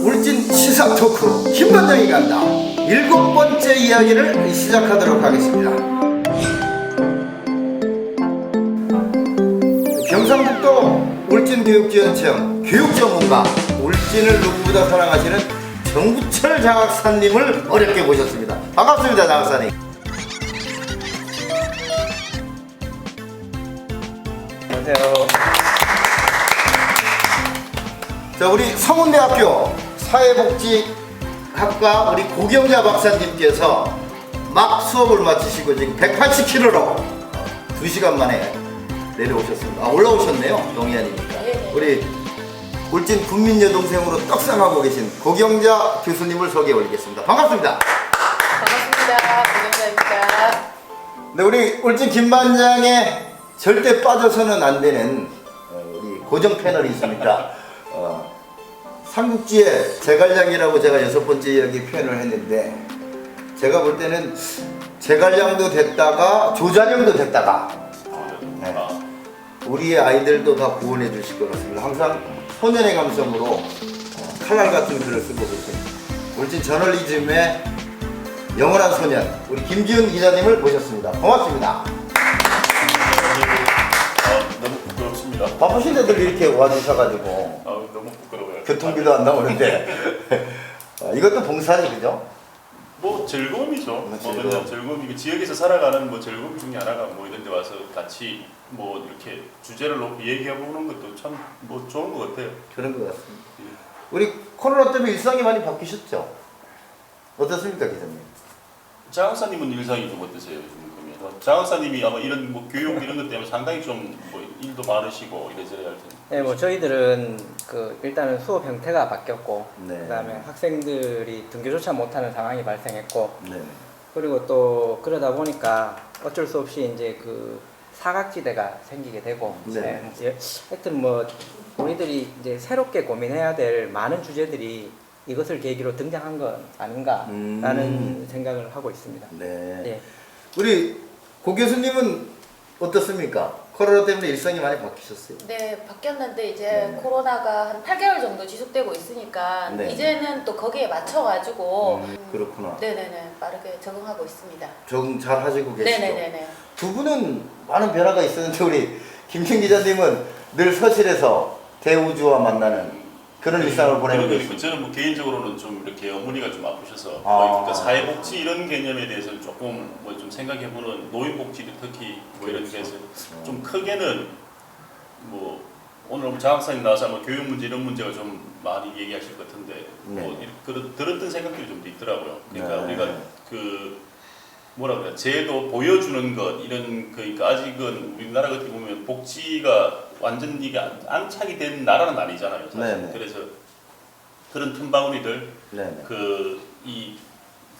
울진 시사 토크 김반장이 간다 7번째 이야기를 시작하도록 하겠습니다. 경상북도 울진교육지원청 교육전문가 울진을 누구보다 사랑하시는 정부철 장학사님을 어렵게 모셨습니다. 반갑습니다, 장학사님. 안녕하세요. 자, 우리 성운대학교 사회복지학과 우리 고경자 박사님께서 막 수업을 마치시고 지금 180km로 2시간 만에 내려오셨습니다. 올라오셨네요. 동해안이니까. 우리 울진 국민여동생으로 떡상하고 계신 고경자 교수님을 소개해 올리겠습니다. 반갑습니다. 반갑습니다. 고경자입니다. 네, 우리 울진 김반장의 절대 빠져서는 안 되는 우리 고정 패널이 있습니다. 삼국지의 제갈량이라고 제가 6번째 이야기 표현을 했는데, 제가 볼 때는 제갈량도 됐다가 조자룡도 됐다가 네. 우리의 아이들도 다 구원해 주실 것 같습니다. 항상 소년의 감성으로 칼날 같은 글을 쓰고 계신 울진 저널리즘의 영원한 소년 우리 김지훈 기자님을 모셨습니다. 고맙습니다. 너무 부끄럽습니다. 바쁘신데들 이렇게 와주셔가지고 너무 부끄러워요. 교통비도 안 나오는데 이것도 봉사지, 그죠? 뭐 즐거움이죠. 즐거움. 그냥 즐거움이 지역에서 살아가는 뭐 즐거움 중에 하나가 뭐 이런 데 와서 같이 뭐 이렇게 주제를 놓고 얘기해 보는 것도 참 뭐 좋은 것 같아요. 그런 것 같습니다. 우리 코로나 때문에 일상이 많이 바뀌셨죠? 어떻습니까, 기자님? 장학사님은 일상이 좀 어떠세요? 요즘 그러면 장학사님이 아마 이런 뭐 교육 이런 것 때문에 상당히 좀 뭐 일도 많으시고 이래저래 할 텐데. 네, 뭐 저희들은 일단은 수업 형태가 바뀌었고, 네. 그다음에 학생들이 등교조차 못하는 상황이 발생했고, 네. 그리고 또 그러다 보니까 어쩔 수 없이 이제 사각지대가 생기게 되고, 네. 이제 하여튼 뭐 우리들이 이제 새롭게 고민해야 될 많은 주제들이 이것을 계기로 등장한 건 아닌가라는 생각을 하고 있습니다. 네. 예. 우리 고 교수님은 어떻습니까? 코로나 때문에 일상이 많이 바뀌셨어요? 네, 바뀌었는데 이제 네. 코로나가 한 8개월 정도 지속되고 있으니까 네. 이제는 또 거기에 맞춰가지고 그렇구나. 네네네 빠르게 적응하고 있습니다. 적응 잘 하시고 계시죠? 네네네네. 두 분은 많은 변화가 있었는데 우리 김진 기자님은 늘 서실에서 대우주와 만나는 그런 일상을 보내고 계십니다. 저는 뭐 개인적으로는 좀 이렇게 어머니가 좀 아프셔서 아. 그러니까 사회복지 이런 개념에 대해서는 조금 뭐 좀 생각해보는 노인복지도 특히 뭐 이런 그렇죠. 데서 좀 크게는 뭐 오늘 장학사님 나와서 아마 교육 문제 이런 문제가 좀 많이 얘기하실 것 같은데 네. 뭐 들었던 생각들이 좀 있더라고요. 그러니까 네. 우리가 뭐라 그래 제도 보여주는 것 이런 그러니까 아직은 우리나라 같은 보면 복지가 완전 이게 안착이 된 나라는 아니잖아요. 사실. 네네. 그래서 그런 틈바구니들 네네. 이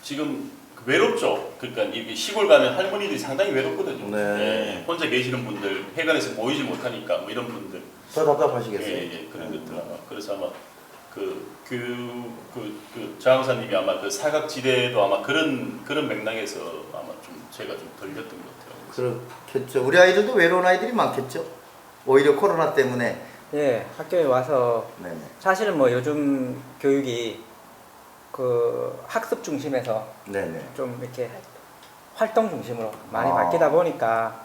지금 외롭죠. 그러니까 이게 시골 가면 할머니들이 상당히 외롭거든요. 네. 예, 혼자 계시는 분들 회관에서 보이지 못하니까 뭐 이런 분들 더 답답하시겠어요? 예, 그런 것들 아마 그래서 아마 장학사님이 아마 사각지대도 아마 그런 맥락에서 아마 좀 제가 좀 들렸던 것 같아요. 그렇겠죠. 우리 아이들도 외로운 아이들이 많겠죠. 오히려 코로나 때문에. 예, 학교에 와서 네네. 사실은 뭐 요즘 교육이 학습 중심에서 네네. 좀 이렇게 활동 중심으로 많이 아. 바뀌다 보니까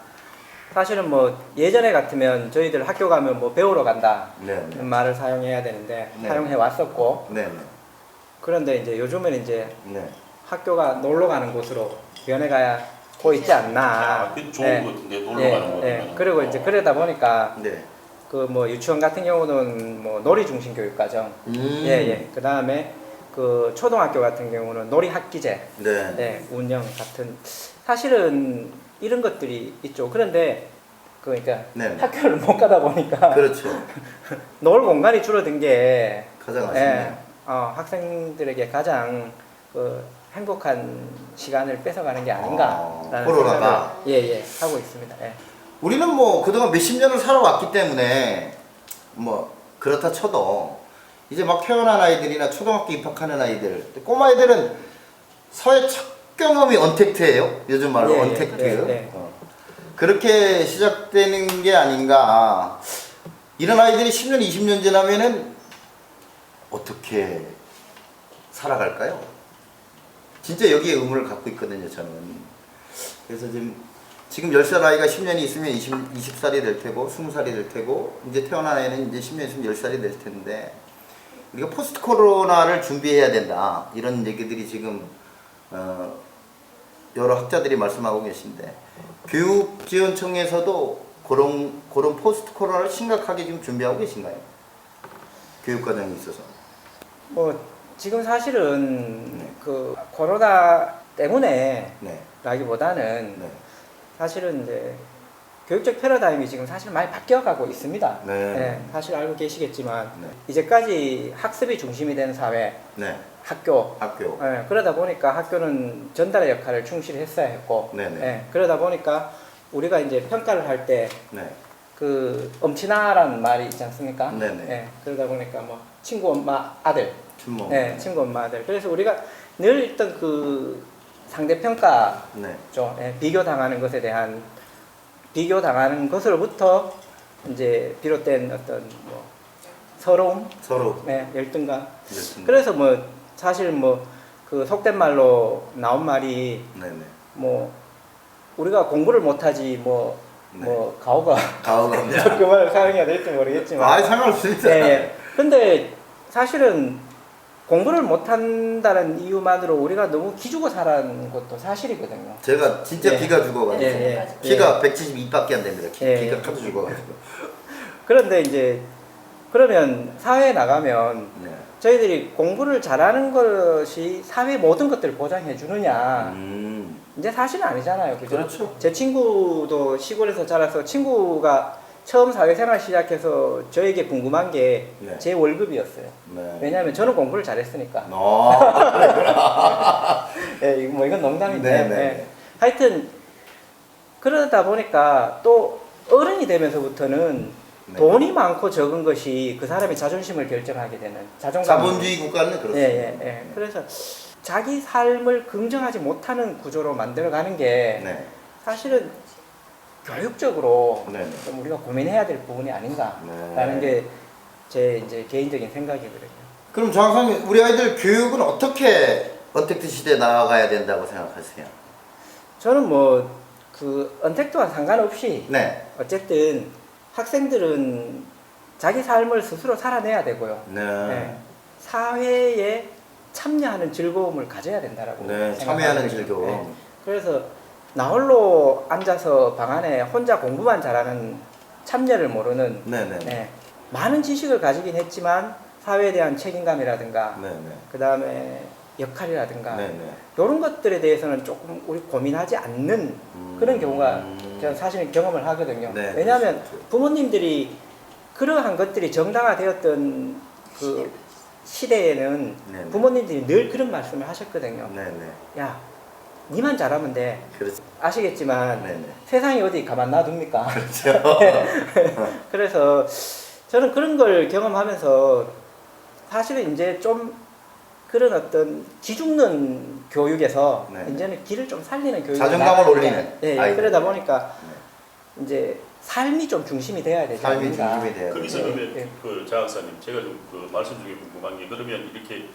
사실은 뭐 예전에 같으면 저희들 학교 가면 뭐 배우러 간다 네네. 는 말을 사용해야 되는데 네. 사용해 왔었고, 네네. 그런데 이제 요즘은 이제 네. 학교가 놀러 가는 곳으로 변해가고 있지 않나. 그게 좋은 것 같은데 놀러 가는 거. 네. 그리고 이제 그러다 보니까 네. 뭐 유치원 같은 경우는 뭐 놀이 중심 교육 과정, 그 다음에 초등학교 같은 경우는 놀이 학기제, 네. 운영 같은 사실은 이런 것들이 있죠. 그런데 그러니까 네. 학교를 못 가다 보니까 그렇죠. 놀 공간이 줄어든 게 가장 아쉽네요. 학생들에게 가장 행복한 시간을 뺏어가는 게 아닌가라는 코로나가. 생각을 하고 있습니다. 예. 우리는 뭐 그동안 몇십 년을 살아왔기 때문에 뭐 그렇다 쳐도 이제 막 태어난 아이들이나 초등학교 입학하는 아이들, 꼬마 아이들은 사회 첫 경험이 언택트예요. 요즘 말로 언택트. 그렇게 시작되는 게 아닌가. 이런 아이들이 10년, 20년 지나면은 어떻게 살아갈까요? 진짜 여기에 의문을 갖고 있거든요, 저는. 그래서 지금 10살 아이가 10년이 있으면 20살이 될 테고 20살이 될 테고 이제 태어난 아이는 이제 10년 있으면 10살이 될 텐데 우리가 포스트 코로나를 준비해야 된다 이런 얘기들이 지금 여러 학자들이 말씀하고 계신데 교육지원청에서도 그런 포스트 코로나를 심각하게 지금 준비하고 계신가요? 교육과정에 있어서. 뭐 지금 사실은 그 코로나 때문에 네. 라기보다는 네. 사실은 이제 교육적 패러다임이 지금 사실 많이 바뀌어가고 있습니다. 네. 사실 알고 계시겠지만 네. 이제까지 학습이 중심이 된 사회, 네. 학교. 학교. 그러다 보니까 학교는 전달의 역할을 충실히 했어야 했고, 네네. 그러다 보니까 우리가 이제 평가를 할 때 네. 그 엄친아라는 말이 있지 않습니까? 네네. 그러다 보니까 뭐 친구 엄마 아들, 춘모. 친구 엄마 아들. 그래서 우리가 늘 있던 그 상대 평가죠. 네. 비교 당하는 것에 대한 비교 당하는 것으로부터 이제 비롯된 어떤 뭐 서러움, 서로. 열등감. 열등감. 그래서 뭐 사실 뭐 그 속된 말로 나온 말이 네네. 뭐 우리가 공부를 못하지 뭐 가오가 가오가. 그 말을 사용해야 될지 모르겠지만. 아, 상관없습니다. 네. 근데 사실은 공부를 못한다는 이유만으로 우리가 너무 기죽어 살아는 것도 사실이거든요. 제가 진짜 예. 기가 죽어가지고. 키가 172밖에 안 됩니다. 키가 하도 죽어가지고. 그런데 이제 그러면 사회에 나가면 네. 저희들이 공부를 잘하는 것이 사회 모든 것들을 보장해 주느냐? 이제 사실은 아니잖아요. 그죠? 그렇죠. 제 친구도 시골에서 자라서 친구가 처음 사회생활 시작해서 저에게 궁금한 게 제 네. 월급이었어요. 네. 왜냐하면 저는 공부를 잘했으니까. 뭐 이건 농담인데. 네네. 하여튼 그러다 보니까 또 어른이 되면서부터는 네. 돈이 많고 적은 것이 그 사람의 자존심을 결정하게 되는 자존감. 자본주의 국가는 그렇습니다. 그래서 자기 삶을 긍정하지 못하는 구조로 만들어가는 게 네. 사실은 교육적으로 네. 좀 우리가 고민해야 될 부분이 아닌가라는 네. 게 제 이제 개인적인 생각이거든요. 그럼 장학사님, 우리 아이들 교육은 어떻게 언택트 시대에 나아가야 된다고 생각하세요? 저는 뭐 그 언택트와 상관없이 네. 어쨌든 학생들은 자기 삶을 스스로 살아내야 되고요. 네. 사회에 참여하는 즐거움을 가져야 된다라고 네. 생각하거든요. 참여하는 즐거움. 그래서 나 홀로 앉아서 방 안에 혼자 공부만 잘하는 참여를 모르는 네네. 많은 지식을 가지긴 했지만 사회에 대한 책임감이라든가 네네. 그 다음에 역할이라든가 네네. 이런 것들에 대해서는 조금 우리 고민하지 않는 그런 경우가 저는 사실은 경험을 하거든요. 네, 왜냐하면 그렇죠. 부모님들이 그러한 것들이 정당화되었던 그 시대에는 네네. 부모님들이 늘 그런 말씀을 하셨거든요. 네네. 야, 니만 잘하면 돼. 그렇죠. 아시겠지만 네네. 세상이 어디 가만 놔둡니까? 그렇죠. 그래서 저는 그런 걸 경험하면서 사실은 이제 좀 그런 어떤 기죽는 교육에서 네. 이제는 길을 좀 살리는 교육이 자존감을 나아가야 올리는 아이들. 그러다 보니까 이제 삶이 좀 중심이 돼야 되지 삶이 않는가. 중심이 돼야 거기서 돼요. 그러면 그 장학사님 제가 좀 그 말씀 중에 궁금한 게 그러면 이렇게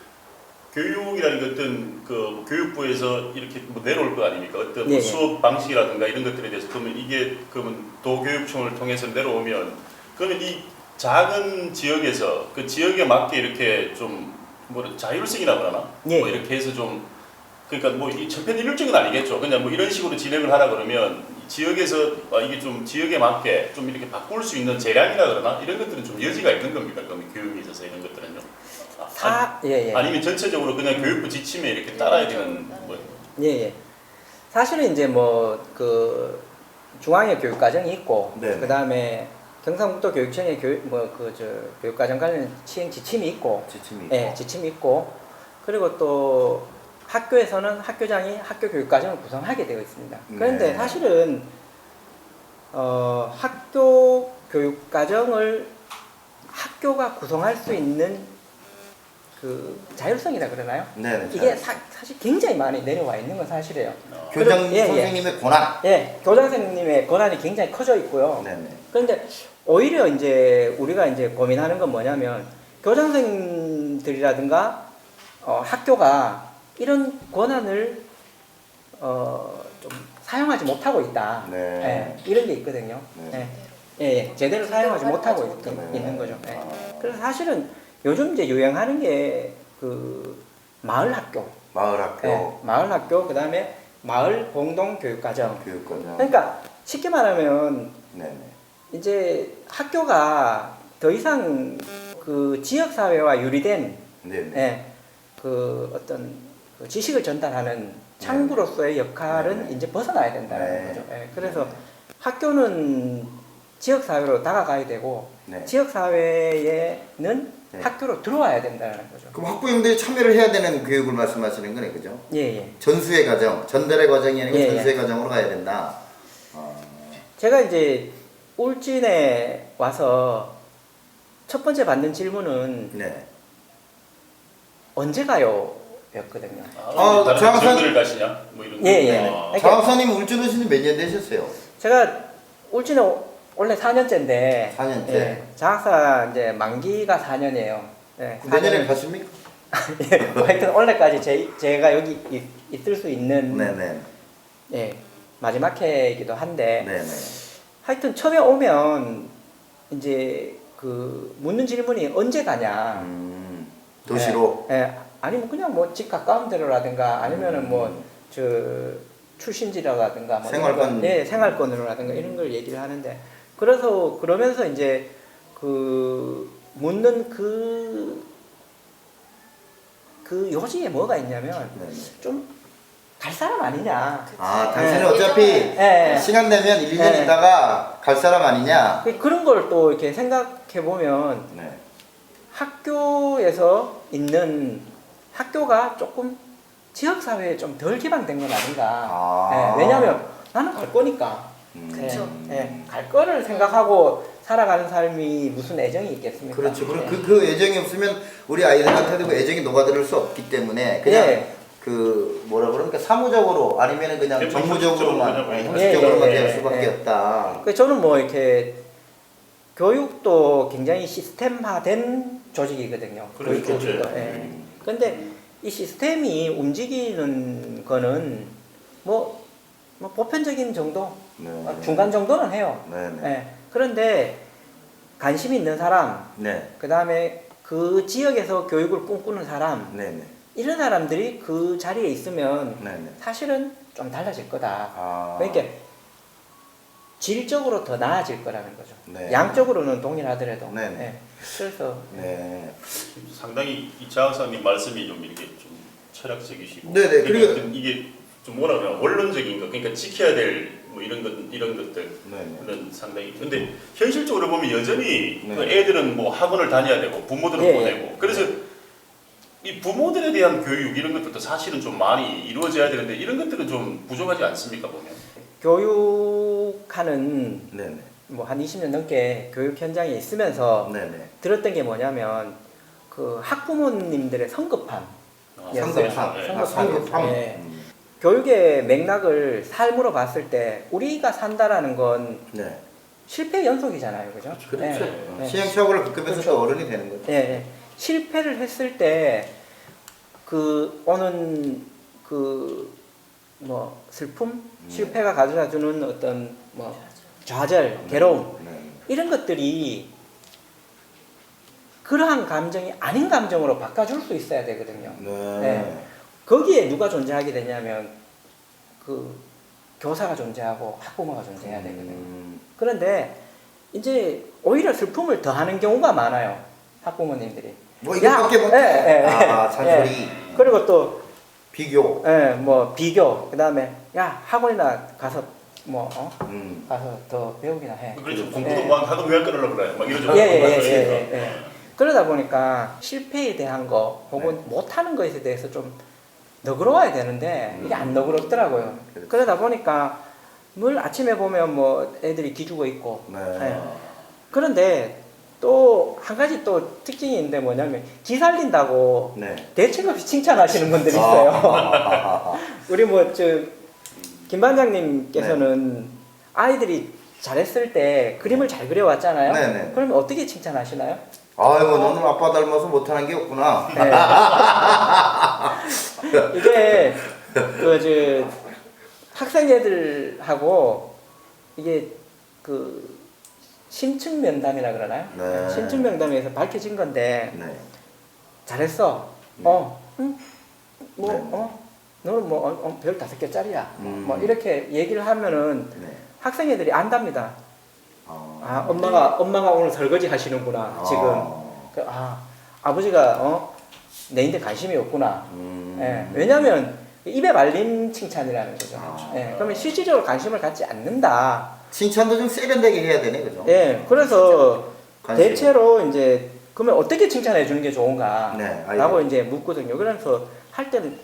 교육이라는 게 어떤 그 교육부에서 이렇게 뭐 내려올 거 아닙니까? 어떤 뭐 수업 방식이라든가 이런 것들에 대해서 그러면 이게 그러면 도교육청을 통해서 내려오면 그러면 이 작은 지역에서 그 지역에 맞게 이렇게 좀 뭐 자율성이라고 하나? 뭐 이렇게 해서 좀 그러니까 뭐 이 천편일률적은 아니겠죠. 그냥 뭐 이런 식으로 진행을 하라 그러면 지역에서 이게 좀 지역에 맞게 좀 이렇게 바꿀 수 있는 재량이라 그러나 이런 것들은 좀 여지가 있는 겁니까? 그러면 교육에 있어서 이런 것들은요. 아니면 전체적으로 그냥 교육부 지침에 이렇게 따라야 되는 뭐. 사실은 이제 뭐 그 중앙의 교육과정이 있고 네네. 그 다음에 경상북도 교육청의 교육과정 관련 시행 지침이 있고, 지침이 있고, 그리고 또 학교에서는 학교장이 학교 교육과정을 구성하게 되어 있습니다. 그런데 사실은 학교 교육과정을 학교가 구성할 수 있는 그 자율성이라 그러나요? 네네. 이게 사실 굉장히 많이 내려와 있는 건 사실이에요. 교장 선생님의 권한. 교장 선생님의 권한이 굉장히 커져 있고요. 네네. 그런데 오히려 이제 우리가 이제 고민하는 건 뭐냐면 교장 선생님들이라든가 학교가 이런 권한을 좀 사용하지 못하고 있다. 네. 예, 이런 게 있거든요. 네. 제대로 사용하지 못하고 있는 거죠. 그래서 사실은 요즘 이제 유행하는 게 그 마을 학교, 마을 학교, 마을 학교, 그다음에 마을 공동 교육과정. 교육과정. 그러니까 쉽게 말하면 네네. 이제 학교가 더 이상 그 지역 사회와 유리된 네네. 그 어떤 그 지식을 전달하는 창구로서의 역할은 이제 벗어나야 된다는 거죠. 그래서 학교는 지역 사회로 다가가야 되고 지역 사회에는 학교로 들어와야 된다는 거죠. 그럼 학부형들이 참여를 해야 되는 교육을 말씀하시는 거네, 그죠? 예. 전수의 과정, 전달의 과정이 아니고 예, 전수의 과정으로 가야 된다. 제가 이제 울진에 와서 첫 번째 받는 질문은 네. 언제 가요? 였거든요. 다른 장학생- 지역들을 가시냐? 뭐 이런 거. 예. 아, 장학사님 울진 오신 지 몇 년 되셨어요? 제가 울진에 원래 4년째인데 4년째. 장학사 이제 만기가 4년이에요. 내년에 가십니까? 하여튼 원래까지 제가 여기 있을 수 있는 네네. 마지막 해이기도 한데 네네. 하여튼 처음에 오면 이제 그 묻는 질문이 언제 가냐. 도시로. 아니면 그냥 뭐 집 가까운 데로라든가 아니면은 뭐 저 출신지라든가 뭐 생활권. 생활권으로라든가 이런 걸 얘기를 하는데 그러면서 이제 그 묻는 그 요지에 뭐가 있냐면 네네. 좀 갈 사람 아니냐. 당신은 네. 어차피 예. 시간 되면 1, 2년 네. 있다가 갈 사람 아니냐? 그런 걸 또 이렇게 생각해 보면 네. 학교에서 있는 학교가 조금 지역 사회에 좀 덜 기반된 건 아닌가. 왜냐하면 나는 갈 거니까. 그쵸. 갈 거를 생각하고 살아가는 삶이 무슨 애정이 있겠습니까? 그렇죠. 그 애정이 없으면 우리 아이들한테도 그 애정이 녹아들을 수 없기 때문에 그냥 그 뭐라 그러니까 사무적으로 아니면 그냥 정무적으로만 형식적으로만 될 수밖에 없다. 저는 뭐 이렇게 교육도 굉장히 시스템화된 조직이거든요. 그렇죠. 근데 이 시스템이 움직이는 거는 뭐 보편적인 정도, 중간 정도는 해요. 그런데 관심 있는 사람, 그 다음에 그 지역에서 교육을 꿈꾸는 사람, 이런 사람들이 그 자리에 있으면 사실은 좀 달라질 거다. 그러니까 질적으로 더 나아질 거라는 거죠. 양적으로는 동일하더라도. 그래서 상당히 이 장학사님 말씀이 좀 이렇게 좀 철학적이시고. 네네. 그러니까 이게 좀 뭐라 그러나 원론적인 거, 그러니까 지켜야 될 뭐 이런 것들은 상당히. 근데 현실적으로 보면 여전히 그 애들은 뭐 학원을 다녀야 되고 부모들은 보내고. 그래서 이 부모들에 대한 교육 이런 것들도 사실은 좀 많이 이루어져야 되는데 이런 것들은 좀 부족하지 않습니까 보면? 교육하는 뭐 한 20년 넘게 교육 현장에 있으면서 들었던 게 뭐냐면 그 학부모님들의 성급함. 성급함. 교육의 맥락을 삶으로 봤을 때 우리가 산다라는 건 실패 연속이잖아요, 그죠? 그렇죠. 시행착오를 겪으면서 또 어른이 되는 거죠. 실패를 했을 때 그 오는 그 뭐 슬픔, 실패가 가져다주는 어떤 뭐 좌절, 괴로움 이런 것들이 그러한 감정이 아닌 감정으로 바꿔줄 수 있어야 되거든요. 거기에 누가 존재하게 되냐면 그 교사가 존재하고 학부모가 존재해야 되거든요. 그런데 이제 오히려 슬픔을 더하는 경우가 많아요. 학부모님들이. 뭐 이것밖에 못해. 잔소리. 그리고 또 비교. 뭐 비교. 그다음에 야 학원이나 가서 뭐 가서 더 배우기나 해. 그렇죠. 공부도 막 하도 왜 끊으려고 그래. 막 이러죠. 그러다 보니까 실패에 대한 거 혹은 못하는 것에 대해서 좀 너그러워야 되는데 이게 안 너그럽더라고요. 그러다 보니까 늘 아침에 보면 뭐 애들이 기죽어 있고. 그런데 또 한 가지 또 특징이 있는데 뭐냐면 기 살린다고 대책 없이 칭찬하시는 분들이 있어요. 우리 뭐 김 반장님께서는 아이들이 잘했을 때 그림을 잘 그려왔잖아요. 그러면 어떻게 칭찬하시나요? 아이고 너는 아빠 닮아서 못하는 게 없구나. 이게 그 학생 애들하고 이게 그 심층 면담이라 그러나요? 네. 심층 면담에서 밝혀진 건데 네. 잘했어. 응? 뭐 네. 너는 뭐 별 5개짜리야. 음. 뭐 이렇게 얘기를 하면은 네. 학생 애들이 안답니다. 어. 아 엄마가 오늘 설거지 하시는구나 지금. 아버지가 내인데 관심이 없구나. 예, 왜냐하면 입에 말린 칭찬이라는 거죠. 예, 그러면 실질적으로 관심을 갖지 않는다. 칭찬도 좀 세련되게 해야 되네, 그죠? 예, 그래서 관심. 대체로 이제 그러면 어떻게 칭찬해 주는 게 좋은가? 네, 라고 이제 묻거든요. 그래서 할 때는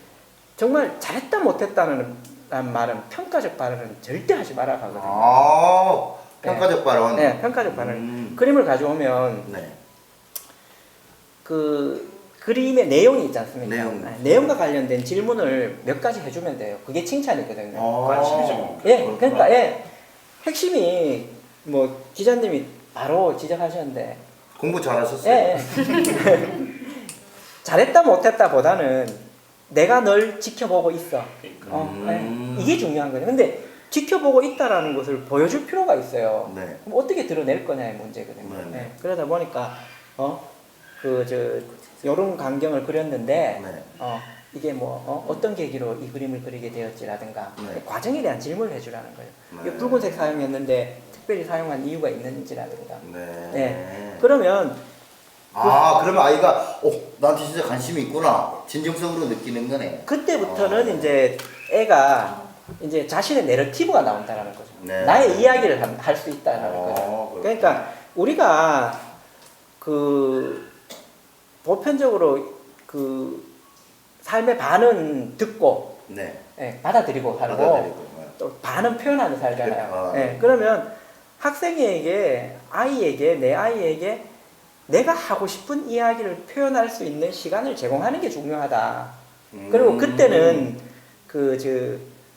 정말 잘했다 못했다는 말은 평가적 발언은 절대 하지 말아 가거든요. 평가적 발언. 네, 평가적 발언. 그림을 가져오면 네. 그 그림의 내용이 있지 않습니까? 내용. 내용과 관련된 질문을 몇 가지 해주면 돼요. 그게 칭찬이거든요. 관심이죠. 예, 그러니까 핵심이 뭐 기자님이 바로 지적하셨는데 공부 잘하셨어요. 예. 잘했다 못했다 보다는 내가 널 지켜보고 있어. 그러니까. 이게 중요한 거예요. 근데 지켜보고 있다라는 것을 보여줄 필요가 있어요. 네. 그럼 어떻게 드러낼 거냐의 문제거든요. 네, 네. 예, 그러다 보니까 요런 광경을 그렸는데 네. 이게 어떤 계기로 이 그림을 그리게 되었지라든가 네. 과정에 대한 질문을 해주라는 거예요. 네. 이게 붉은색 사용했는데 특별히 사용한 이유가 있는지라든가. 네. 네. 그러면 그러면 아이가 나한테 진짜 관심이 있구나. 진정성으로 느끼는 거네. 그때부터는 이제 애가 이제 자신의 내러티브가 나온다는 거죠. 네. 나의 이야기를 할 수 있다는 거죠. 그렇구나. 그러니까 우리가 그 보편적으로 그 삶의 반은 듣고 네. 받아들이고 살고 받아들이고. 또 반은 표현하며 살잖아요. 네. 그러면 학생에게 내 아이에게 내가 하고 싶은 이야기를 표현할 수 있는 시간을 제공하는 게 중요하다. 그리고 그때는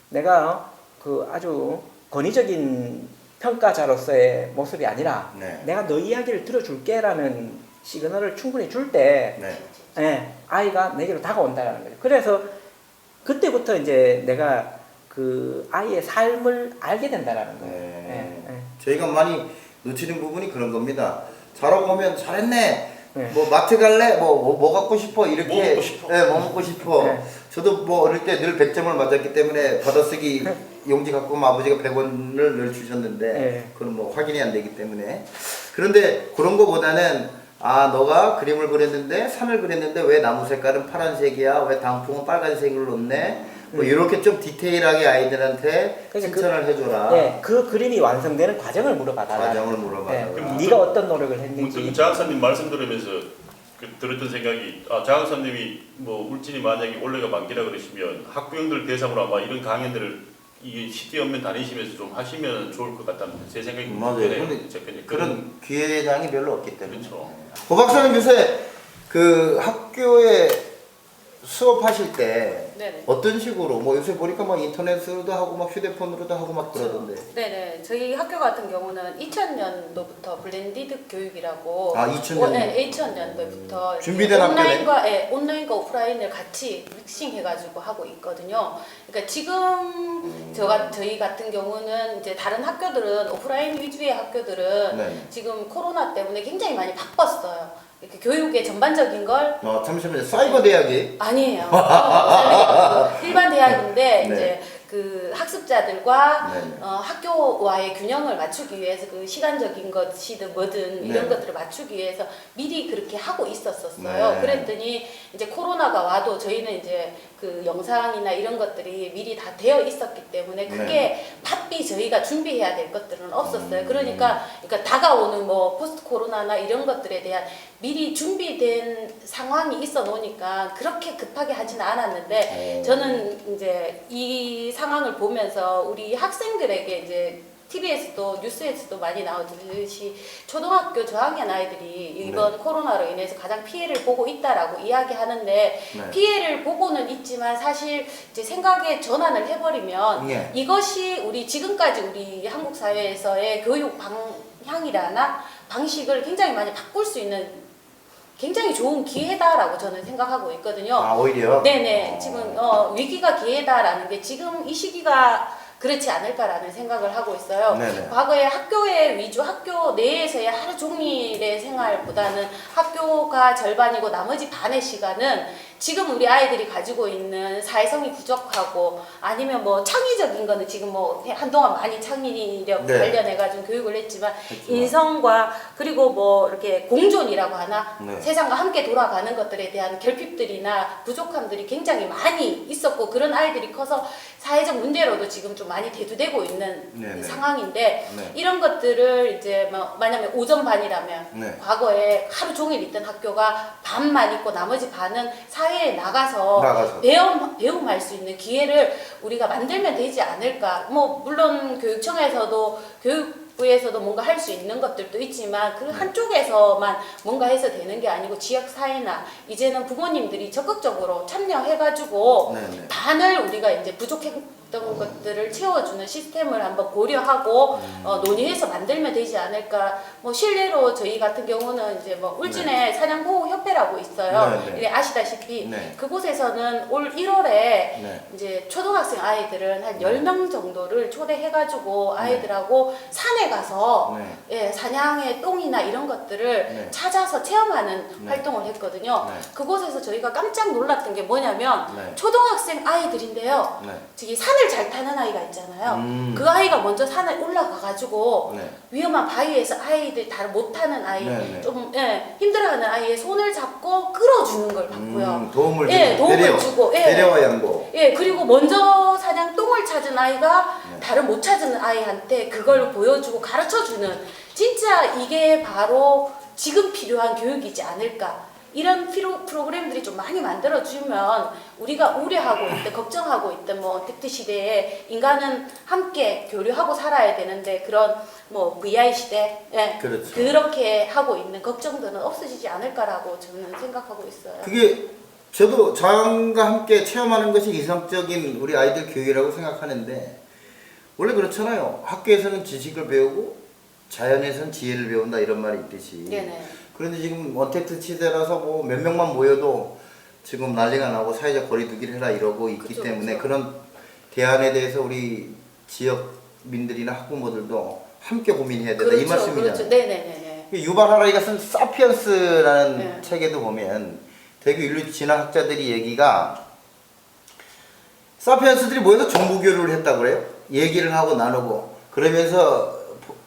내가 그 아주 권위적인 평가자로서의 모습이 아니라 네. 내가 너 이야기를 들어줄게라는 시그널을 충분히 줄 때 네. 아이가 내게로 다가온다는 거죠. 그래서 그때부터 이제 내가 그 아이의 삶을 알게 된다는 거예요. 네. 저희가 많이 놓치는 부분이 그런 겁니다. 자라고 보면 잘했네. 네. 뭐 마트 갈래? 뭐 갖고 싶어? 이렇게. 뭐 먹고 싶어? 네, 뭐 먹고 싶어. 네. 저도 뭐 어릴 때 늘 100점을 맞았기 때문에 받아쓰기 용지 갖고 오면 아버지가 100원을 늘 주셨는데 네. 그건 뭐 확인이 안 되기 때문에. 그런데 그런 거보다는 너가 그림을 그렸는데 산을 그렸는데 왜 나무 색깔은 파란색이야? 왜 단풍은 빨간색을 놓네? 뭐 이렇게 좀 디테일하게 아이들한테 그러니까 칭찬을 해줘라. 네, 그 그림이 완성되는 과정을 물어봐달라. 과정을 물어봐달라. 네가 어떤 노력을 했는지. 그 장학사님 말씀 들으면서 들었던 생각이 장학사님이 뭐 울진이 만약에 올해가 만기라 그러시면 학부형들 대상으로 아마 이런 강연들을 이 시티 연면 다니시면서 좀 하시면 좋을 것 같다는 제 생각이 맞아요. 드네요. 근데 그런 기회장이 별로 없기 때문에. 그렇죠. 고 박사님 요새 그 학교에 수업하실 때 네네. 어떤 식으로 뭐 요새 보니까 막 인터넷으로도 하고 막 휴대폰으로도 하고 막 그러던데. 네네. 저희 학교 같은 경우는 2000년도부터 블렌디드 교육이라고 2000년. 네, 2000년도부터 준비된 온라인과 오프라인을 같이 믹싱해가지고 하고 있거든요. 그러니까 지금 저희 같은 경우는 이제 다른 학교들은 오프라인 위주의 학교들은 네. 지금 코로나 때문에 굉장히 많이 바빴어요. 이렇게 교육의 전반적인 걸 잠시만요. 사이버 대학이 아니에요. 일반 대학인데 네. 이제 그 학습자들과 네. 학교와의 균형을 맞추기 위해서 그 시간적인 것이든 뭐든 이런 네. 것들을 맞추기 위해서 미리 그렇게 하고 있었어요. 네. 그랬더니 이제 코로나가 와도 저희는 이제 그 영상이나 이런 것들이 미리 다 되어 있었기 때문에 크게 네. 바삐 저희가 준비해야 될 것들은 없었어요. 그러니까 다가오는 뭐 포스트 코로나나 이런 것들에 대한 미리 준비된 상황이 있어 놓으니까 그렇게 급하게 하지는 않았는데 저는 이제 이 상황을 보면서 우리 학생들에게 이제 TV에서도 뉴스에서도 많이 나오듯이 초등학교 저학년 아이들이 이번 코로나로 인해서 가장 피해를 보고 있다라고 이야기하는데 네. 피해를 보고는 있지만 사실 이제 생각의 전환을 해버리면 네. 이것이 우리 지금까지 우리 한국 사회에서의 교육 방향이라나 방식을 굉장히 많이 바꿀 수 있는 굉장히 좋은 기회다라고 저는 생각하고 있거든요. 아, 오히려? 네네. 지금 위기가 기회다라는 게 지금 이 시기가 그렇지 않을까라는 생각을 하고 있어요. 네네. 과거에 학교의 위주, 학교 내에서의 하루 종일의 생활보다는 학교가 절반이고 나머지 반의 시간은 지금 우리 아이들이 가지고 있는 사회성이 부족하고 아니면 뭐 창의적인 거는 지금 뭐 한동안 많이 창의력 네. 관련해가지고 교육을 했지만 인성과 그리고 뭐 이렇게 공존이라고 하나 네. 세상과 함께 돌아가는 것들에 대한 결핍들이나 부족함들이 굉장히 많이 있었고 그런 아이들이 커서 사회적 문제로도 지금 좀 많이 대두되고 있는 네네. 상황인데 네. 이런 것들을 이제 뭐 만약에 오전 반이라면 네. 과거에 하루 종일 있던 학교가 반만 있고 나머지 반은 사회에 나가서 나가서. 배움할 수 있는 기회를 우리가 만들면 되지 않을까. 뭐 물론 교육청에서도 교육부에서도 뭔가 할 수 있는 것들도 있지만 그 한쪽에서만 뭔가 해서 되는 게 아니고 지역 사회나 이제는 부모님들이 적극적으로 참여해가지고 네네. 반을 우리가 이제 부족했던 것들을 채워주는 시스템을 한번 고려하고 논의해서 만들면 되지 않을까. 뭐 실례로 저희 같은 경우는 이제 뭐 울진에 사냥보호협회라고 있어요. 네, 네. 이게 아시다시피 네. 그곳에서는 올 1월에 네. 이제 초등학생 아이들은 한 10명 정도를 초대해가지고 아이들하고 산에 가서 네. 예, 사냥의 똥이나 이런 것들을 네. 찾아서 체험하는 네. 활동을 했거든요. 네. 그곳에서 저희가 깜짝 놀랐던 게 뭐냐면 네. 초등학생 아이들인데요. 네. 저기 산을 잘 타는 아이가 있잖아요. 그 아이가 먼저 산에 올라가가지고 네. 위험한 바위에서 아이들 다 못 타는 아이, 네, 네. 좀 힘들어하는 아이의 손을 잡고 끌어주는 걸 봤고요. 도움을 예, 주고 도움을 주고, 예. 배려와 양보. 예, 그리고 먼저 사냥 똥을 찾은 아이가 네. 다른 못 찾은 아이한테 그걸 보여주고 가르쳐주는 진짜 이게 바로 지금 필요한 교육이지 않을까. 이런 프로그램들이 좀 많이 만들어주면 우리가 우려하고 있든 걱정하고 있든 뭐 텍트 시대에 인간은 함께 교류하고 살아야 되는데 그런 뭐 VI 시대 예, 그렇죠. 그렇게 하고 있는 걱정들은 없어지지 않을까라고 저는 생각하고 있어요. 그게 저도 자연과 함께 체험하는 것이 이성적인 우리 아이들 교육이라고 생각하는데 원래 그렇잖아요. 학교에서는 지식을 배우고 자연에서는 지혜를 배운다 이런 말이 있듯이. 네네. 그런데 지금 언택트 시대라서 뭐 몇 명만 모여도 지금 난리가 나고 사회적 거리두기를 해라 이러고 있기 그쵸, 때문에 그쵸. 그런 대안에 대해서 우리 지역민들이나 학부모들도 함께 고민해야 된다 이 말씀이잖아요. 그렇죠. 네네네. 유발 하라리가 쓴 사피엔스라는 네. 책에도 보면 대규 인류 진화학자들이 얘기가 사피엔스들이 모여서 정보교류를 했다고 그래요. 얘기를 하고 나누고 그러면서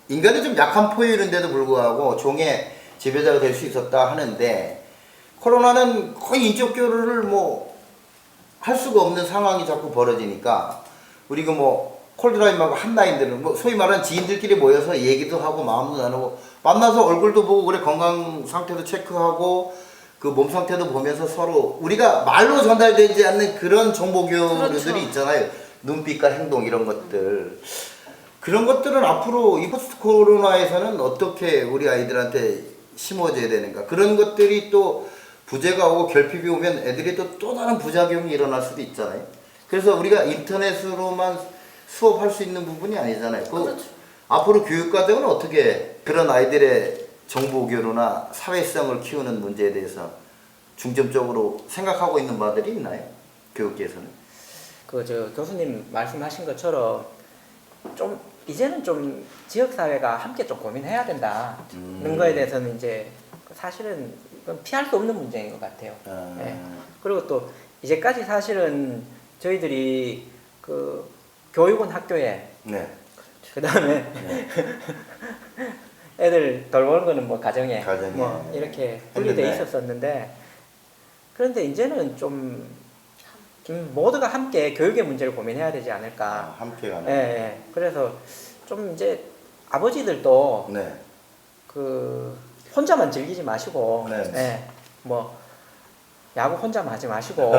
인간이 좀 약한 포유인데도 불구하고 종의 지배자가 될 수 있었다 하는데 코로나는 거의 인적 교류를 뭐 할 수가 없는 상황이 자꾸 벌어지니까 우리가 뭐 콜드라인하고 한라인들은 뭐 소위 말하는 지인들끼리 모여서 얘기도 하고 마음도 나누고 만나서 얼굴도 보고 그래 건강 상태도 체크하고 그 몸 상태도 보면서 서로 우리가 말로 전달되지 않는 그런 정보 교류들이 그렇죠. 있잖아요. 눈빛과 행동 이런 것들. 그런 것들은 앞으로 이 포스트 코로나에서는 어떻게 우리 아이들한테 심어줘야 되는가. 그런 것들이 또 부재가 오고 결핍이 오면 애들이 또 다른 부작용이 일어날 수도 있잖아요. 그래서 우리가 인터넷으로만 수업할 수 있는 부분이 아니잖아요. 그렇죠. 앞으로 교육과정은 어떻게 그런 아이들의 정보 교류나 사회성을 키우는 문제에 대해서 중점적으로 생각하고 있는 바들이 있나요? 교육계에서는? 교수님 말씀하신 것처럼 좀 이제는 좀 지역 사회가 함께 좀 고민해야 된다는 거에 대해서는 이제 사실은 이건 피할 수 없는 문제인 것 같아요. 네. 그리고 또 이제까지 사실은 저희들이 그 교육은 학교에, 네. 그 다음에 네. 애들 돌보는 거는 뭐 가정에, 가정에. 뭐 이렇게 분리돼 했는데. 있었었는데 그런데 이제는 좀 모두가 함께 교육의 문제를 고민해야 되지 않을까. 함께 가는. 예, 예. 그래서 좀 이제 아버지들도 네. 그 혼자만 즐기지 마시고, 네. 예, 뭐 야구 혼자만 하지 마시고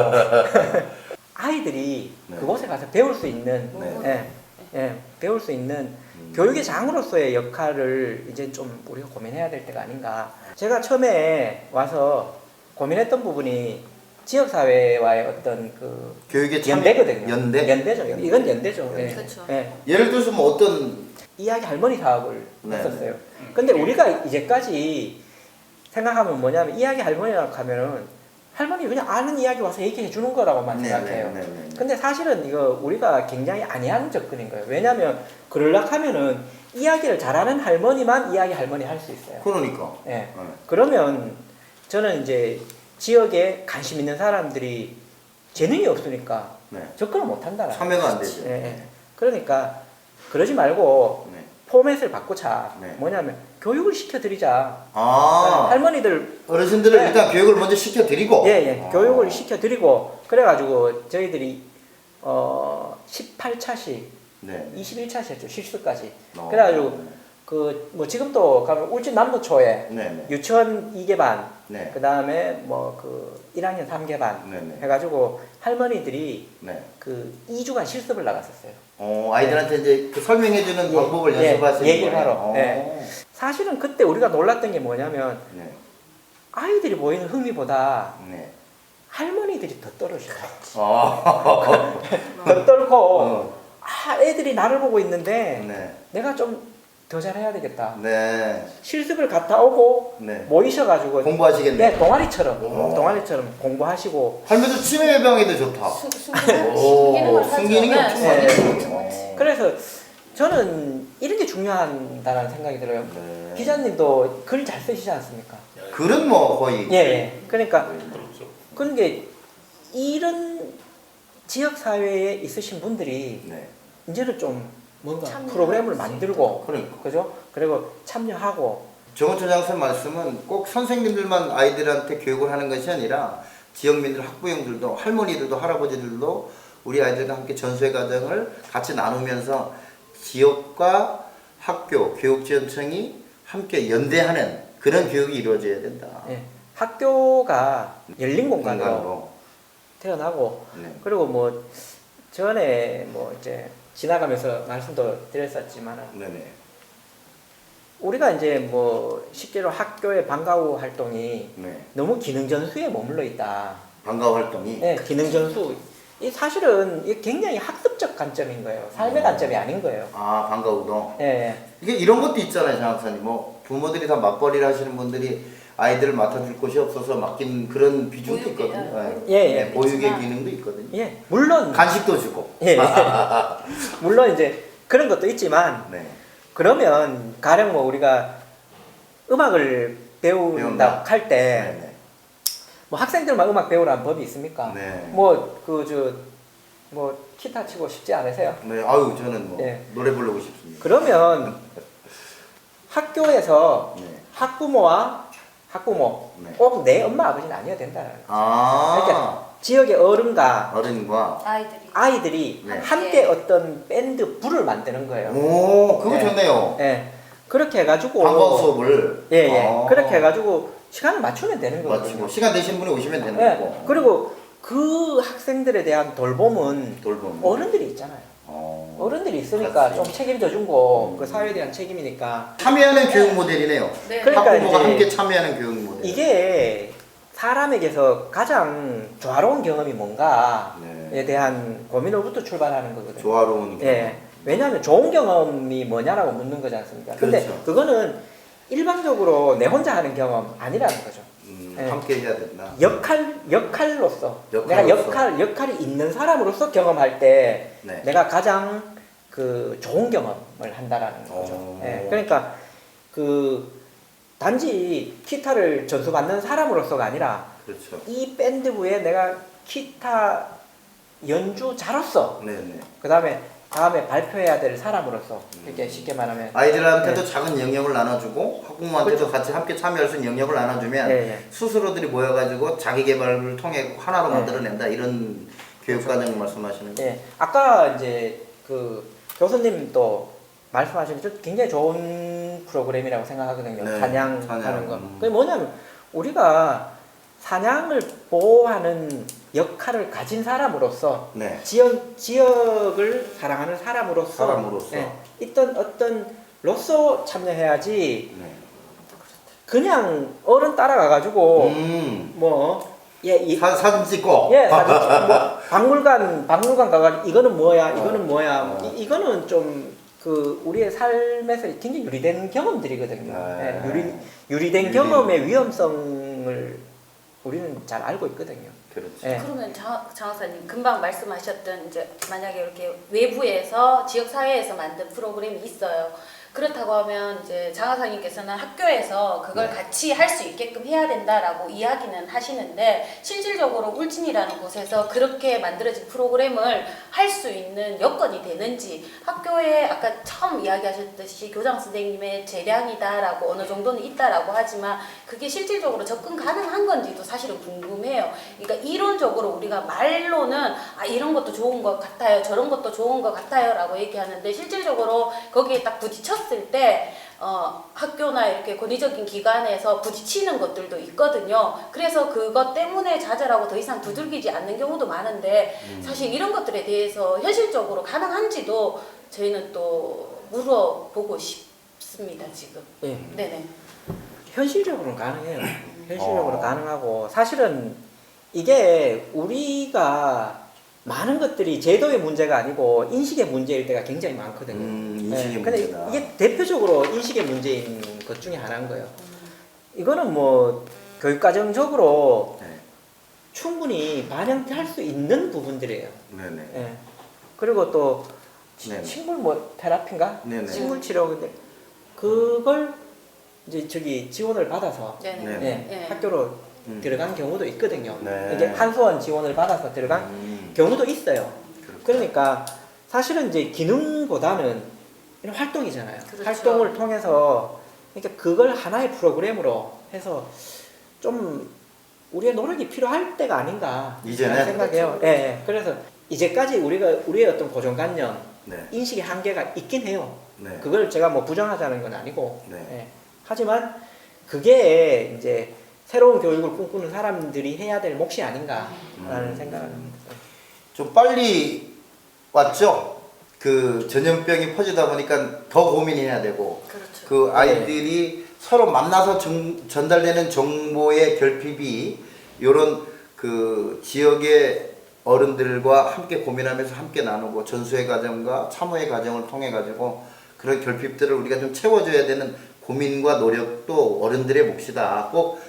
아이들이 네. 그곳에 가서 배울 수 있는, 네. 예, 배울 수 있는 교육의 장으로서의 역할을 이제 좀 우리가 고민해야 될 때가 아닌가. 제가 처음에 와서 고민했던 부분이 지역사회와의 어떤 그 교육의 참- 연대거든요. 연대? 연대죠. 이건 연대죠. 예. 그렇죠. 예. 예를 들어서 뭐 어떤 이야기 할머니 사업을 네. 했었어요. 근데 우리가 이제까지 생각하면 뭐냐면 이야기 할머니라고 하면은 할머니 그냥 아는 이야기 와서 얘기해 주는 거라고만 생각해요. 근데 사실은 이거 우리가 굉장히 아니하는 접근인 거예요. 왜냐하면 그러려고 하면은 이야기를 잘하는 할머니만 이야기 할머니 할 수 있어요. 그러니까. 예. 그러면 저는 이제 지역에 관심 있는 사람들이 재능이 없으니까 네. 접근을 못 한다라. 참여가 안 되죠. 예, 예. 그러니까 그러지 말고 네. 포맷을 바꾸자. 네. 뭐냐면 교육을 시켜드리자. 아, 할머니들 어르신들을 네. 일단 교육을 먼저 시켜드리고. 예, 예. 교육을 시켜드리고 그래가지고 저희들이 18차시, 네. 21차시였죠. 실수까지. 그래가지고 뭐 지금도 가면 울진 남부초에 네. 유치원 2개반, 네. 그 다음에 뭐 1학년 3개반 네. 해가지고 할머니들이 네. 2주간 실습을 나갔었어요. 아이들한테 이제 그 설명해주는 예, 방법을 예, 연습하시는 얘기를 거예요. 하러. 예. 사실은 그때 우리가 놀랐던 게 뭐냐면 네. 아이들이 보이는 흥미보다 네. 할머니들이 더 떨어져요. 아. 더 떨고 어. 애들이 나를 보고 있는데 네. 내가 좀 더 잘해야 되겠다. 네. 실습을 갔다 오고 네. 모이셔가지고 공부하시겠네. 네, 동아리처럼 오. 동아리처럼 공부하시고 할머니들 치매 예방에도 좋다. 숨기는 숨기는 게 엄청 많죠. 그래서 저는 이런 게 중요하다는 생각이 들어요. 네. 기자님도 글 잘 쓰시지 않습니까? 글은 뭐 거의. 예, 예. 그러니까 그렇죠. 그런 게 이런 지역 사회에 있으신 분들이 네. 이제는 좀 뭔가 참여할 프로그램을 수 만들고 그러니까. 그죠? 그리고 참여하고 정원초 장선 말씀은 꼭 선생님들만 아이들한테 교육을 하는 것이 아니라 지역민들, 학부형들도, 할머니들도, 할아버지들도 우리 아이들과 함께 전수회 과정을 같이 나누면서 지역과 학교, 교육지원청이 함께 연대하는 그런 교육이 이루어져야 된다. 예. 학교가 열린 공간으로 태어나고 네. 그리고 뭐 전에 뭐 이제 지나가면서 말씀도 드렸었지만은 네네. 우리가 이제 뭐 실제로 학교의 방과 후 활동이 네. 너무 기능 전수에 머물러 있다. 방과 활동이. 네, 기능 전수. 이 사실은 이게 굉장히 학습적 관점인 거예요. 삶의 관점이 아닌 거예요. 아, 방과 후도. 예. 이게 이런 것도 있잖아요, 장 박사님. 뭐 부모들이 다 맞벌이를 하시는 분들이 아이들을 맡아줄 곳이 없어서 맡긴 그런 비중도 보육의, 있거든요. 예, 예. 네, 보육의 있지만. 기능도 있거든요. 예. 물론 간식도 주고. 예. 물론 이제 그런 것도 있지만 네. 그러면 가령 뭐 우리가 음악을 배운다 배운다. 할 때 네. 뭐 학생들만 음악 배우라는 법이 있습니까? 네. 뭐 기타 치고 싶지 않으세요? 네. 아유, 저는 뭐 예. 노래 부르고 싶습니다. 그러면 학교에서 네. 학부모 네. 꼭 내 엄마 아버지는 아니어야 된다는 거예요. 아. 그러니까 지역의 어른과 어른과. 아이들이 아이들이 네. 함께 어떤 밴드 부를 만드는 거예요. 오, 그거 네. 좋네요. 예. 그렇게 해가지고 방과 수업을. 예, 예. 아. 그렇게 해가지고 시간을 맞추면 되는 거거든요. 마치고 시간 되시는 분이 오시면 되는 예. 거고. 그리고 그 학생들에 대한 돌봄은 돌봄. 어른들이 있잖아요. 어. 어른들이 있으니까 맞습니다. 좀 책임져 주고 그 사회에 대한 책임이니까 참여하는 교육 모델이네요. 네. 그러니까 학부모가 이제 함께 참여하는 교육 모델. 이게 사람에게서 가장 조화로운 경험이 뭔가에 네. 대한 고민으로부터 출발하는 거거든요. 조화로운 예. 왜냐하면 좋은 경험이 뭐냐라고 묻는 거지 않습니까? 근데 그렇죠. 그거는 일반적으로 내 혼자 하는 경험 아니라는 거죠. 예. 함께 해야 된다. 역할로서 역할로서. 내가 역할이 있는 사람으로서 경험할 때 네. 내가 가장 그 좋은 경험을 한다라는 거죠. 오. 예. 그러니까 그 단지 기타를 전수받는 사람으로서가 아니라 그렇죠. 이 밴드부에 내가 기타 연주자로서 네네. 다음에 발표해야 될 사람으로서 이렇게 쉽게 말하면 아이들한테도 네. 작은 영역을 나눠주고 학부모한테도 그렇죠. 같이 함께 참여할 수 있는 영역을 나눠주면 예, 예. 스스로들이 모여가지고 자기 개발을 통해 하나로 네. 만들어낸다 이런 교육 과정을 말씀하시는 거예요. 예. 아까 이제 그 교수님도 말씀하신 저 굉장히 좋은 프로그램이라고 생각하거든요. 네, 사냥하는 사냥. 거. 그게 뭐냐면 우리가 사냥을 보호하는 역할을 가진 사람으로서 네. 지역을 사랑하는 사람으로서, 예, 있던 어떤 로서 참여해야지 네. 그냥 어른 따라가가지고 사진 찍고. 사진 찍고 박물관 가가지고 이거는 뭐야 이거는 뭐야 이거는 좀 그 우리의 삶에서 굉장히 유리된 경험들이거든요. 네. 유리된 경험의 위험성을 우리는 잘 알고 있거든요. 그렇죠. 네. 그러면 장 박사님 금방 말씀하셨던 이제 만약에 이렇게 외부에서 지역 사회에서 만든 프로그램이 있어요. 그렇다고 하면 이제 장 박사님께서는 학교에서 그걸 네. 같이 할 수 있게끔 해야 된다라고 이야기는 하시는데 실질적으로 울진이라는 곳에서 그렇게 만들어진 프로그램을 할 수 있는 여건이 되는지 학교에 아까 처음 이야기하셨듯이 교장 선생님의 재량이다라고 어느 정도는 있다라고 하지만 그게 실질적으로 접근 가능한 건지도 사실은 궁금해요. 그러니까 이론적으로 우리가 말로는 아 이런 것도 좋은 것 같아요, 저런 것도 좋은 것 같아요라고 얘기하는데 실질적으로 거기에 딱 부딪혔을 때 학교나 이렇게 권위적인 기관에서 부딪히는 것들도 있거든요. 그래서 그것 때문에 좌절하고 더 이상 두들기지 않는 경우도 많은데 사실 이런 것들에 대해서 현실적으로 가능한지도 저희는 또 물어보고 싶습니다 지금. 예. 네네. 현실적으로는 가능해요. 현실적으로 가능하고 사실은 이게 우리가 많은 것들이 제도의 문제가 아니고 인식의 문제일 때가 굉장히 많거든요. 인식의 근데 문제다. 이게 대표적으로 인식의 문제인 것 중에 하나인 거예요. 이거는 뭐 교육과정적으로 네. 충분히 반영할 수 있는 부분들이에요. 네네. 예. 그리고 또 네네. 식물 뭐 테라피인가? 네네. 식물 치료 근데 그걸 이제 저기 지원을 받아서 네네. 네. 예, 네. 학교로 들어간 경우도 있거든요. 네. 이게 한수원 지원을 받아서 들어간 경우도 있어요. 그렇구나. 그러니까 사실은 이제 기능보다는 이런 활동이잖아요. 그렇죠. 활동을 통해서 그러니까 그걸 하나의 프로그램으로 해서 좀 우리의 노력이 필요할 때가 아닌가 이제는? 생각해요. 그렇죠. 예, 예. 그래서 이제까지 우리의 어떤 고정관념, 네. 인식의 한계가 있긴 해요. 네. 그걸 제가 뭐 부정하자는 건 아니고, 네. 예. 하지만 그게 이제 새로운 교육을 꿈꾸는 사람들이 해야 될 몫이 아닌가라는 생각을 합니다. 좀 빨리 왔죠. 그 전염병이 퍼지다 보니까 더 고민해야 되고 그렇죠. 그 아이들이 서로 만나서 전달되는 정보의 결핍이 이런 그 지역의 어른들과 함께 고민하면서 함께 나누고 전수의 과정과 참호의 과정을 통해 가지고 그런 결핍들을 우리가 좀 채워줘야 되는 고민과 노력도 어른들의 몫이다. 꼭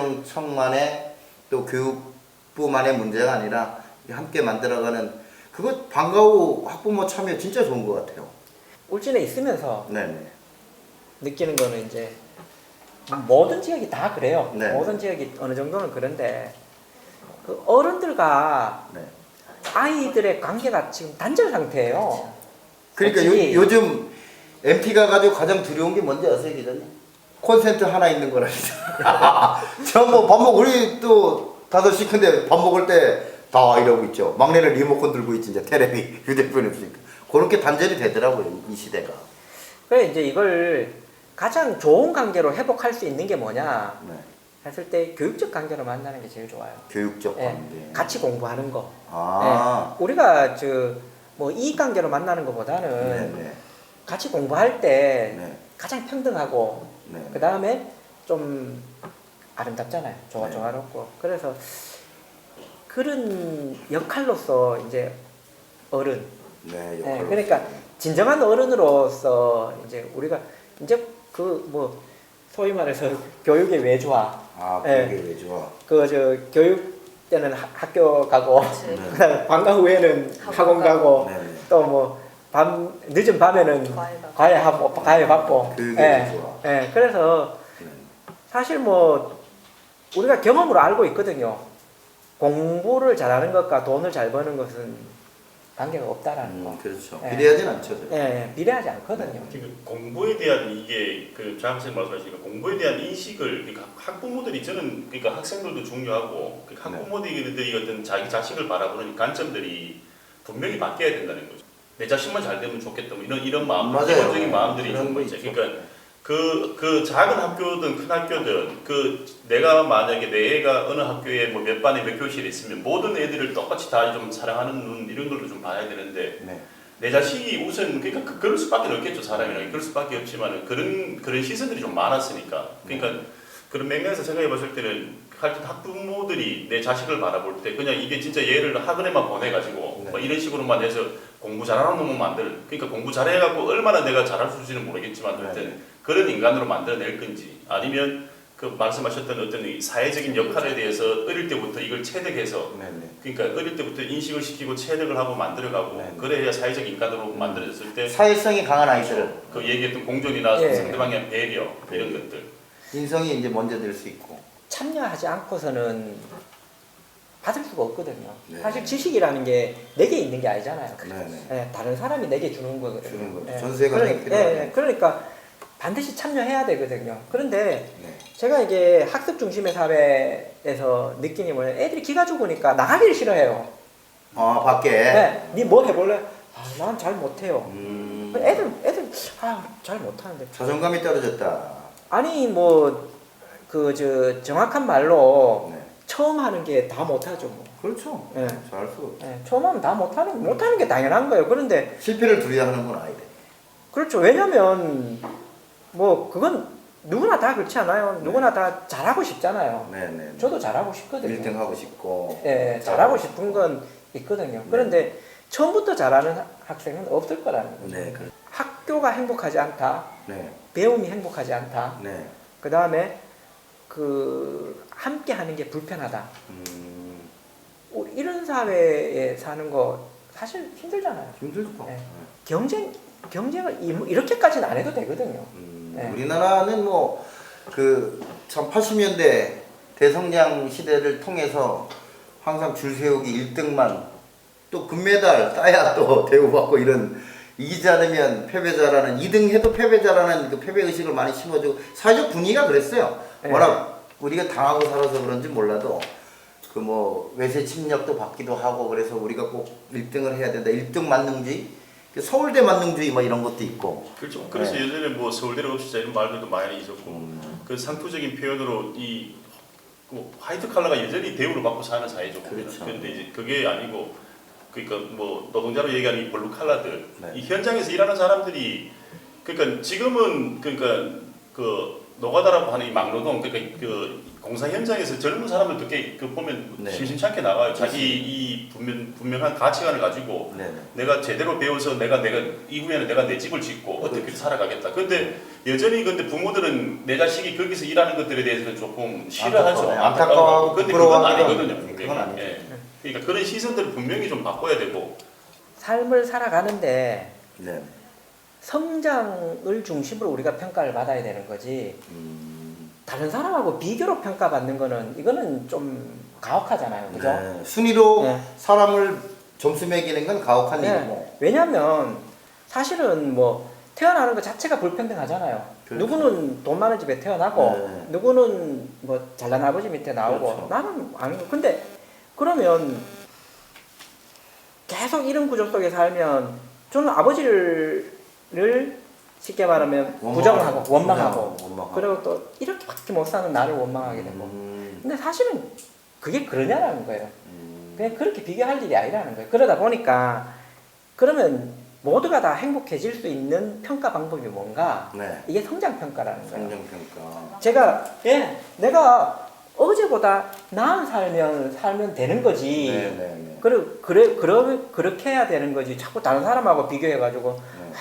교육지원청만의 또 교육부만의 문제가 아니라 함께 만들어가는 그거 방과후 학부모 참여 진짜 좋은 것 같아요. 울진에 있으면서 네네. 느끼는 거는 이제 모든 지역이 다 그래요. 네. 모든 지역이 어느 정도는 그런데 그 어른들과 네. 아이들의 관계가 지금 단절 상태예요. 그러니까 어찌- 요즘 MT가 가지고 가장 두려운 게 뭔지 아세요, 기자님? 콘센트 하나 있는 거라니죠. 저뭐 밥 먹 우리 또 5시 큰데 밥 먹을 때 다 이러고 있죠. 막내는 리모컨 들고 있지 이제 테레비 휴대폰이 없으니까 그렇게 단절이 되더라고요 이 시대가. 그래 이제 이걸 가장 좋은 관계로 회복할 수 있는 게 뭐냐 네. 했을 때 교육적 관계로 만나는 게 제일 좋아요. 교육적 예, 관계. 같이 공부하는 거. 아. 예, 우리가 뭐 이익 관계로 만나는 것보다는 네네. 같이 공부할 때 네. 가장 평등하고 네. 그 다음에 좀 아름답잖아요. 네. 조화롭고. 그래서 그런 역할로서 이제 어른. 네. 예, 역할로. 그러니까 진정한 어른으로서 이제 우리가 이제 그 뭐 소위 말해서 교육의 외조화. 아 예. 그게 왜 좋아? 그 저 교육 때는 학교 가고 그치. 네. 그다음에 방과 후에는 학원 가고 네네. 또 뭐 늦은 밤에는 과외 받고. 교육의 예, 외조화. 예, 그래서 네. 사실 뭐 우리가 경험으로 알고 있거든요. 공부를 잘하는 것과 돈을 잘 버는 것은 관계가 없다라는 거. 그렇죠. 예. 비례하진 않죠. 예, 예, 비례하지 않거든요. 그 공부에 대한 이게 그 장학생 말씀하시니까 공부에 대한 인식을 그러니까 학부모들이 저는 그러니까 학생들도 중요하고 그러니까 학부모들이 어떤 자기 자식을 바라보는 관점들이 분명히 바뀌어야 된다는 거죠. 내 자식만 잘 되면 좋겠다 뭐 이런 마음, 맞아요. 기본적인 마음들이 그런 좀 거 있죠. 있죠. 그러니까 그 작은 학교든 큰 학교든 그 내가 만약에 내 애가 어느 학교에 뭐 몇 반에 몇 교실에 있으면 모든 애들을 똑같이 다 좀 사랑하는 눈 이런 걸로 좀 봐야 되는데 네. 내 자식이 우선 그러니까 그럴 수밖에 없겠죠. 사람이랑 그럴 수밖에 없지만은 그런 시선들이 좀 많았으니까 그러니까 그런 맥락에서 생각해 봤을 때는 하여튼 학부모들이 내 자식을 바라볼 때 그냥 이게 진짜 얘를 학원에만 보내가지고 네. 뭐 이런 식으로만 해서 공부 잘하는 놈은 그러니까 공부 잘해갖고 얼마나 내가 잘할 수 있을지는 모르겠지만 어쨌든 그런 인간으로 만들어낼 건지 아니면 그 말씀하셨던 어떤 이 사회적인 역할에 대해서 어릴 때부터 이걸 체득해서 그러니까 어릴 때부터 인식을 시키고 체득을 하고 만들어가고 그래야 사회적 인간으로 만들어졌을 때 사회성이 강한 아이들을 그 얘기했던 공존이나 상대방의 배려 이런 것들 인성이 이제 먼저 될 수 있고 참여하지 않고서는 받을 수가 없거든요. 네. 사실 지식이라는 게 내게 있는 게 아니잖아요. 네네. 예, 다른 사람이 내게 주는 거거든요. 주는 거죠. 예. 전수회가 그러니까, 필요하네. 그러니까 반드시 참여해야 되거든요. 그런데 네. 제가 이게 학습 중심의 사회에서 느끼는 뭐냐면 애들이 기가 죽으니까 나가기를 싫어해요. 아 밖에 네, 니 뭐 해볼래? 아, 난 잘 못해요. 음. 애들 잘 못하는데. 자존감이 떨어졌다. 아니 뭐 그 정확한 말로 네. 처음 하는 게 다 못하죠. 뭐. 그렇죠. 네. 잘할 수 없죠. 네, 처음 하면 다 못하는 게 당연한 거예요. 그런데 실패를 두려워하는 건 아이들. 그렇죠. 왜냐면 뭐 그건 누구나 다 그렇지 않아요. 누구나 다 잘하고 싶잖아요. 네네. 저도 잘하고 싶거든요. 1등 하고 싶고. 예, 잘하고 싶은 건 있거든요. 그런데 처음부터 잘하는 학생은 없을 거라는 거죠. 네, 그렇. 학교가 행복하지 않다. 네, 배움이 행복하지 않다. 네. 그 다음에 그 함께 하는 게 불편하다. 이런 사회에 사는 거 사실 힘들잖아요. 힘들죠. 네. 경쟁을 이렇게까지는 안 해도 되거든요. 네. 우리나라는 뭐 그 참 80년대 대성장 시대를 통해서 항상 줄 세우기 1등만 또 금메달 따야 또 대우받고 이런 이기지 않으면 패배자라는 2등 해도 패배자라는 그 패배 의식을 많이 심어주고 사회적 분위기가 그랬어요. 네. 워낙 우리가 당하고 살아서 그런지 몰라도 그 뭐 외세 침략도 받기도 하고 그래서 우리가 꼭 1등을 해야 된다. 1등 만능주의, 서울대 만능주의 뭐 이런 것도 있고. 그렇죠. 그래서 네. 예전에 뭐 서울대를 없애자 이런 말들도 많이 있었고 그 상투적인 표현으로 이 화이트 칼라가 여전히 대우를 받고 사는 사회죠. 그렇죠. 그런데 이제 그게 아니고 그러니까 뭐 노동자로 얘기하는 이 블루 칼라들 네. 이 현장에서 일하는 사람들이 그러니까 지금은 그러니까 그 노가다라고 하는 이 막노동 그러니까 그 공사 현장에서 젊은 사람들도 꽤 그 보면 네. 심심찮게 나와요. 자기 그렇습니다. 이 분명한 가치관을 가지고 네네. 내가 제대로 배워서 내가 이후에는 내가 내 집을 짓고 어떻게 그렇죠. 살아가겠다. 근데 여전히 근데 부모들은 내 자식이 거기서 일하는 것들에 대해서는 조금 싫어하죠. 안타까워하고 근데 그건 부끄러워하기도 아니거든요. 하고. 그건 아니죠. 예. 그러니까 그런 시선들을 분명히 좀 바꿔야 되고. 삶을 살아가는데 네. 성장을 중심으로 우리가 평가를 받아야 되는 거지. 다른 사람하고 비교로 평가받는 거는 이거는 좀 가혹하잖아요. 그죠? 네. 순위로 네. 사람을 점수 매기는 건 가혹한 네. 일이고. 왜냐면 사실은 뭐 태어나는 것 자체가 불평등하잖아요. 그렇죠. 누구는 돈 많은 집에 태어나고 네. 누구는 뭐 잘난 아버지 밑에 나오고 그렇죠. 나는 아니고. 근데 그러면 계속 이런 구조 속에 살면 저는 아버지를 쉽게 말하면 부정하고 원망하고 그리고 또 이렇게밖에 못 사는 나를 원망하게 되고. 근데 사실은 그게 그러냐라는 거예요. 그냥 그렇게 비교할 일이 아니라는 거예요. 그러다 보니까 그러면 모두가 다 행복해질 수 있는 평가 방법이 뭔가? 네. 이게 성장 평가라는 거예요. 성장평가. 제가 내가 어제보다 나은 살면 되는 거지. 네네네. 그렇게 해야 되는 거지. 자꾸 다른 사람하고 비교해가지고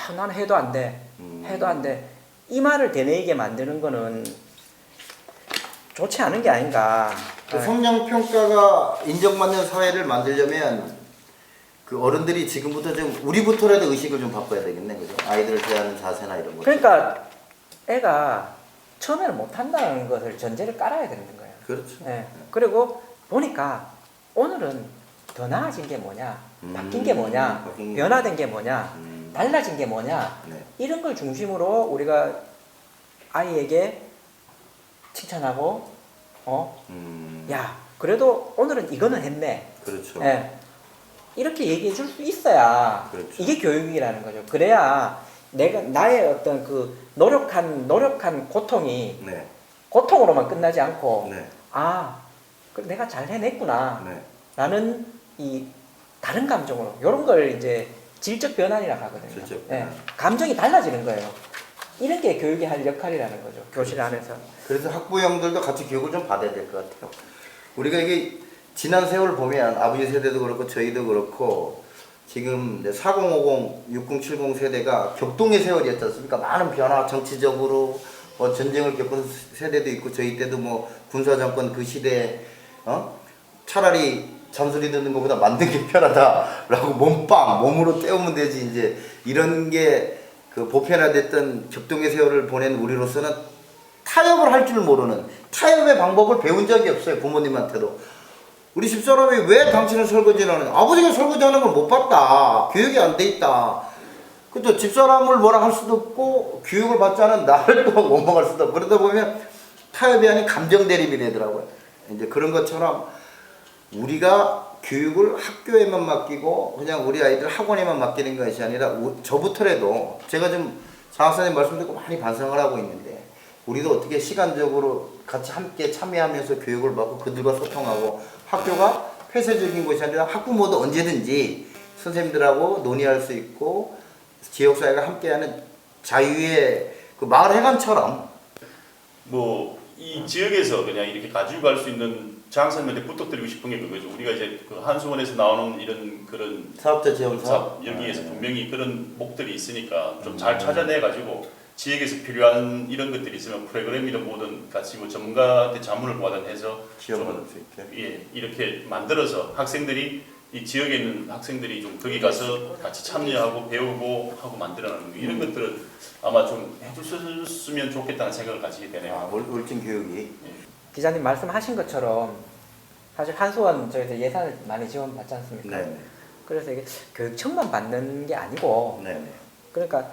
네. 나는 해도 안 돼. 해도 안 돼. 이 말을 되뇌이게 만드는 거는 좋지 않은 게 아닌가. 그 성장평가가 인정받는 사회를 만들려면 그 어른들이 지금부터 좀 우리부터라도 의식을 좀 바꿔야 되겠네, 그죠? 아이들을 대하는 자세나 이런 거. 그러니까 애가 처음에는 못한다는 것을 전제를 깔아야 되는 거예요. 그렇죠. 네. 그리고 보니까 오늘은 더 나아진 게 뭐냐, 바뀐 게 뭐냐, 바뀐 게 변화된 게 뭐냐, 달라진 게 뭐냐, 네. 이런 걸 중심으로 우리가 아이에게 칭찬하고, 야, 그래도 오늘은 이거는 했네. 그렇죠. 예. 이렇게 얘기해 줄 수 있어야 그렇죠. 이게 교육이라는 거죠. 그래야 나의 어떤 그 노력한 고통이 네. 고통으로만 끝나지 않고, 네. 내가 잘 해냈구나. 네. 라는 이 다른 감정으로, 이런 걸 이제 질적 변환이라고 하거든요. 질적 예. 변환. 감정이 달라지는 거예요. 이런 게 교육이 할 역할이라는 거죠. 교실 안에서. 그래서 학부형들도 같이 교육을 좀 받아야 될 것 같아요. 우리가 이게 지난 세월 보면 아버지 세대도 그렇고 저희도 그렇고 지금 4050, 6070 세대가 격동의 세월이었지 않습니까? 많은 변화, 정치적으로 뭐 전쟁을 겪은 세대도 있고 저희 때도 뭐 군사정권 그 시대에 차라리 잔소리 듣는 것보다 만든 게 편하다라고 몸으로 때우면 되지 이제 이런 게 그 보편화됐던 격동의 세월을 보낸 우리로서는 타협을 할 줄 모르는 타협의 방법을 배운 적이 없어요. 부모님한테도. 우리 집사람이 왜 당신은 설거지를 하느냐. 아버지가 설거지하는 걸 못 봤다. 교육이 안 돼 있다. 그또 집사람을 뭐라 할 수도 없고 교육을 받지 않은 나를 또 원망할 수도 없고 그러다 보면 타협이 아닌 감정 대립이 되더라고요. 이제 그런 것처럼 우리가 교육을 학교에만 맡기고 그냥 우리 아이들 학원에만 맡기는 것이 아니라 저부터라도 제가 좀 장학사님 말씀 듣고 많이 반성을 하고 있는데 우리도 어떻게 시간적으로 같이 함께 참여하면서 교육을 받고 그들과 소통하고 학교가 폐쇄적인 곳이 아니라 학부모도 언제든지 선생님들하고 논의할 수 있고 지역사회가 함께하는 자유의 그 마을 회관처럼 뭐 이 지역에서 그냥 이렇게 가지고 갈 수 있는 장학사님한테 부탁드리고 싶은 게 그거죠. 우리가 이제 그 한수원에서 나오는 이런 그런 사업자 지원 사업 여기에서 분명히 그런 목들이 있으니까 좀 잘 찾아내 가지고 지역에서 필요한 이런 것들이 있으면 프로그램이든 뭐든 같이 뭐 전문가한테 자문을 구하든 해서 지원받을 수 있게 예, 이렇게 만들어서 학생들이 이 지역에 있는 학생들이 좀 거기 가서 같이 참여하고 배우고 하고 만들어내는 거 이런 것들은 아마 좀 해주셨으면 좋겠다는 생각을 가지게 되네요. 울진 교육이 기자님 말씀하신 것처럼 사실 한수원 저희들 예산을 많이 지원받지 않습니까? 네. 그래서 이게 교육청만 받는 게 아니고 네. 그러니까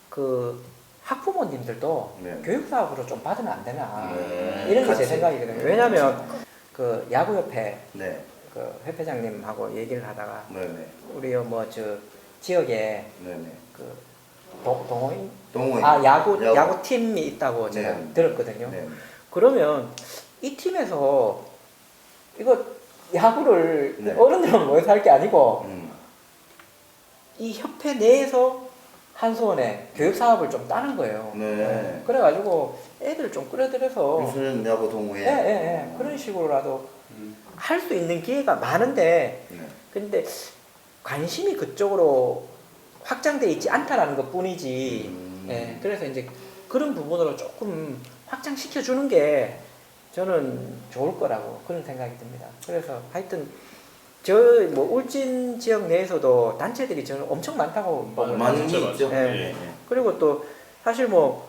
그 학부모님들도 네. 교육 사업으로 좀 받으면 안 되나 네. 이런 게 제 같이. 생각이거든요. 왜냐하면 그 야구협회 네. 그 회장님하고 얘기를 하다가 네. 네. 우리 뭐 저 지역에 네. 그 동호인 동호인 야구 팀이 있다고 제가 네. 들었거든요. 네. 그러면 이 팀에서 이거 야구를 네. 어른들만 모여서 할 게 아니고 음. 이 협회 내에서 한수원에 교육 사업을 좀 따는 거예요. 네. 그래가지고 애들 좀 끌어들여서 무슨 야구 동호회 그런 식으로라도 할 수 있는 기회가 많은데 네. 근데 관심이 그쪽으로 확장돼 있지 않다라는 것 뿐이지. 예, 그래서 이제 그런 부분으로 조금 확장시켜 주는 게 저는 좋을 거라고 그런 생각이 듭니다. 그래서 하여튼 저 뭐 울진 지역 내에서도 단체들이 저는 엄청 많다고 보거든요. 많이 진짜 있죠. 많죠. 예. 예. 그리고 또 사실 뭐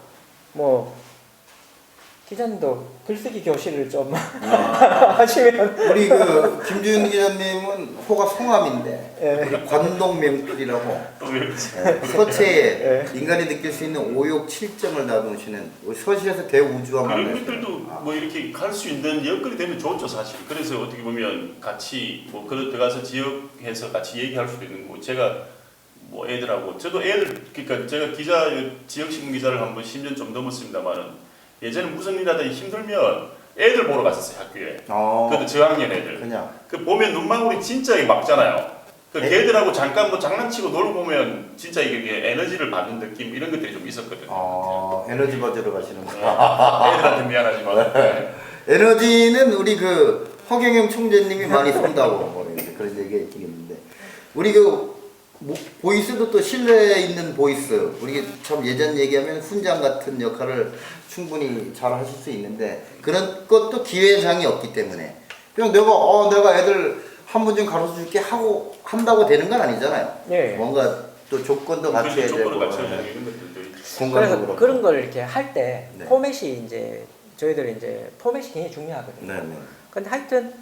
기자님도 글쓰기 교실을 좀 하시면 우리 그 김주윤 기자님은 호가 성함인데 예. 우리 관동명필이라고 또 이렇게 서체에 인간이 느낄 수 있는 5욕 7점을 나누시는 우리 서실에서 대우주와 그런 만나시는 것들도 뭐 이렇게 갈 수 있는 여건이 되면 좋죠 사실. 그래서 어떻게 보면 같이 뭐 들어가서 지역에서 같이 얘기할 수도 있는 거고 제가 뭐 애들하고 저도 애들 그러니까 제가 지역 신문 기자를 한 번 10년 좀 넘었습니다만은 예전에 무슨 일 하다 힘들면 애들 보러 갔었어요 학교에. 그것도 저학년 애들. 그냥 그 보면 눈망울이 진짜 막잖아요. 그 네. 걔들하고 잠깐 뭐 장난치고 놀고 보면 진짜 이게 에너지를 받는 느낌 이런 것들이 좀 있었거든요. 에너지 버즈로 가시는 네. 거. 애들한테 미안하지만. 네. 에너지는 우리 그 허경영 총재님이 많이 쏜다고 뭐 이제 그런 얘기가 있긴 있는데 우리 그 보이스도 또 신뢰 있는 보이스. 우리 참 예전 얘기하면 훈장 같은 역할을 충분히 잘 하실 수 있는데 그런 것도 기회장이 없기 때문에 그냥 내가 애들 한 번 좀 가르쳐 줄게 하고 한다고 되는 건 아니잖아요. 예. 뭔가 또 조건도 갖춰야 되고 조건을 갖춰야 되는 이런 것들도 있죠. 공간도 그래서 그런 걸 이렇게 할 때 네. 포맷이 이제 저희들 이제 포맷이 굉장히 중요하거든요. 네네. 근데 하여튼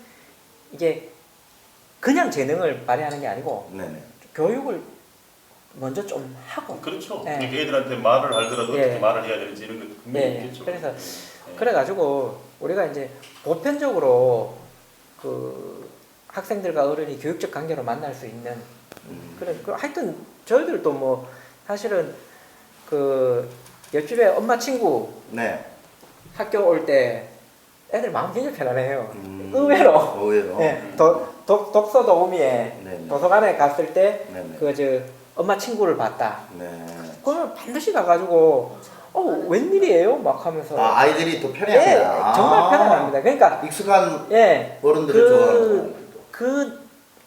이게 그냥 재능을 발휘하는 게 아니고 네네. 교육을 먼저 좀 하고. 그렇죠. 네. 그러니까 애들한테 말을 하더라도 예. 어떻게 말을 해야 되는지 이런 것도 분명히 네. 있겠죠. 그래서 네. 그래가지고 우리가 이제 보편적으로 그 학생들과 어른이 교육적 관계로 만날 수 있는 그런 하여튼 저희들도 뭐 사실은 그 옆집에 엄마 친구 네. 학교 올 때 애들 마음 굉장히 편안해요. 의외로. 의외로. 네. 독서 도우미에 네네. 도서관에 갔을 때 네네. 그 저 엄마 친구를 봤다. 네. 그러면 반드시 가가지고 웬일이에요? 막 하면서. 아이들이 더 예, 편해합니다. 정말 편안합니다. 그러니까 익숙한 예, 어른들을 좋아하는 그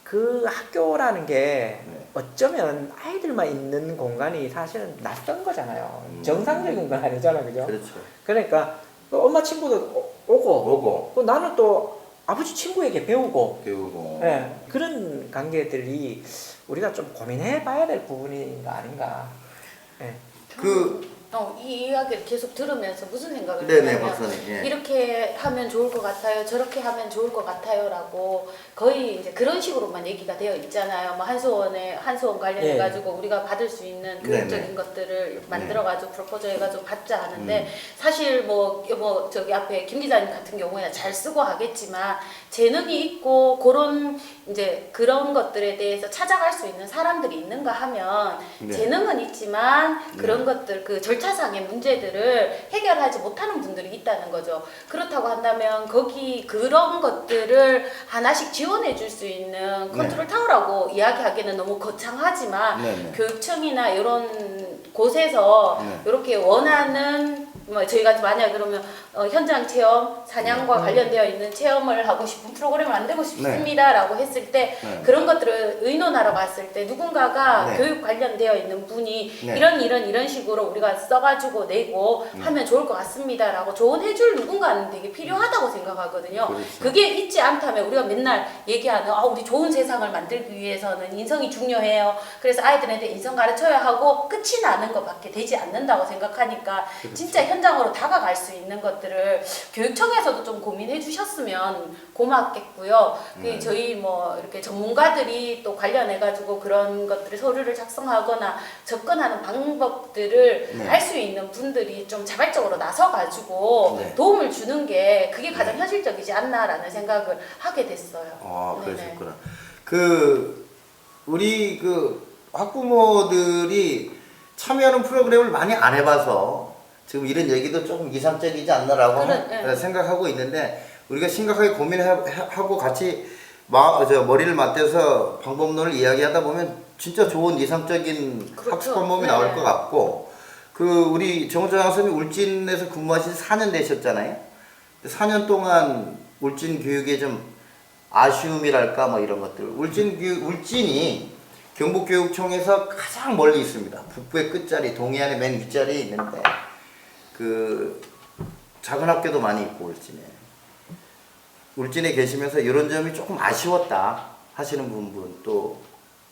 그 학교라는 게 네. 어쩌면 아이들만 있는 공간이 사실은 낯선 거잖아요. 정상적인 건 아니잖아, 그죠? 그렇죠. 그러니까 그 엄마 친구도 오고, 오고 또 나는 또 아버지 친구에게 배우고, 배우고. 예, 그런 관계들이 우리가 좀 고민해 봐야 될 부분인 거 아닌가. 예. 이 이야기를 계속 들으면서 무슨 생각을 네네, 했냐면 박사님. 예. 이렇게 하면 좋을 것 같아요, 저렇게 하면 좋을 것 같아요라고 거의 이제 그런 식으로만 얘기가 되어 있잖아요. 뭐 한수원 관련해 가지고 우리가 받을 수 있는 교육적인 네네. 것들을 만들어 가지고 프로포즈 해가지고 받자 하는데 음. 사실 뭐 저기 앞에 김 기자님 같은 경우에는 잘 쓰고 하겠지만 재능이 있고 그런 것들에 대해서 찾아갈 수 있는 사람들이 있는가 하면 네. 재능은 있지만 그런 것들 그 절차상의 문제들을 해결하지 못하는 분들이 있다는 거죠. 그렇다고 한다면 그런 것들을 하나씩 지원해 줄 수 있는 컨트롤 타워라고 이야기하기는 너무 거창하지만 네네. 교육청이나 이런 곳에서 이렇게 원하는 저희가 만약 그러면 현장 체험, 사냥과 관련되어 있는 체험을 하고 싶은 프로그램을 만들고 싶습니다라고 했을 때 그런 것들을 의논하러 갔을 때 누군가가 교육 관련되어 있는 분이 이런 식으로 우리가 써가지고 내고 하면 좋을 것 같습니다라고 조언해줄 누군가는 되게 필요하다고 생각하거든요. 그렇죠. 그게 있지 않다면 우리가 맨날 얘기하는 우리 좋은 세상을 만들기 위해서는 인성이 중요해요. 그래서 아이들한테 인성 가르쳐야 하고 끝이 나는 것밖에 되지 않는다고 생각하니까 진짜 현장으로 다가갈 수 있는 것들을 교육청에서도 좀 고민해 주셨으면 고맙겠고요. 저희 뭐 이렇게 전문가들이 또 관련해 가지고 그런 것들을 서류를 작성하거나 접근하는 방법들을 알 수 있는 분들이 좀 자발적으로 나서 가지고 도움을 주는 게 그게 가장 현실적이지 않나라는 생각을 하게 됐어요. 아, 네네. 그러셨구나. 우리 학부모들이 참여하는 프로그램을 많이 안 해봐서 지금 이런 얘기도 조금 이상적이지 않나라고 생각하고 있는데 우리가 심각하게 고민하고 같이 머리를 맞대서 방법론을 이야기하다 보면 진짜 좋은 이상적인 학습 방법이 나올 것 같고 우리 정호정 선생님이 울진에서 근무하신 4년 되셨잖아요. 4년 동안 울진 교육에 좀 아쉬움이랄까 뭐 이런 것들. 울진이 경북교육청에서 가장 멀리 있습니다. 북부의 끝자리, 동해안의 맨 윗자리에 있는데 작은 학교도 많이 있고 울진에 계시면서 이런 점이 조금 아쉬웠다 하시는 부분 또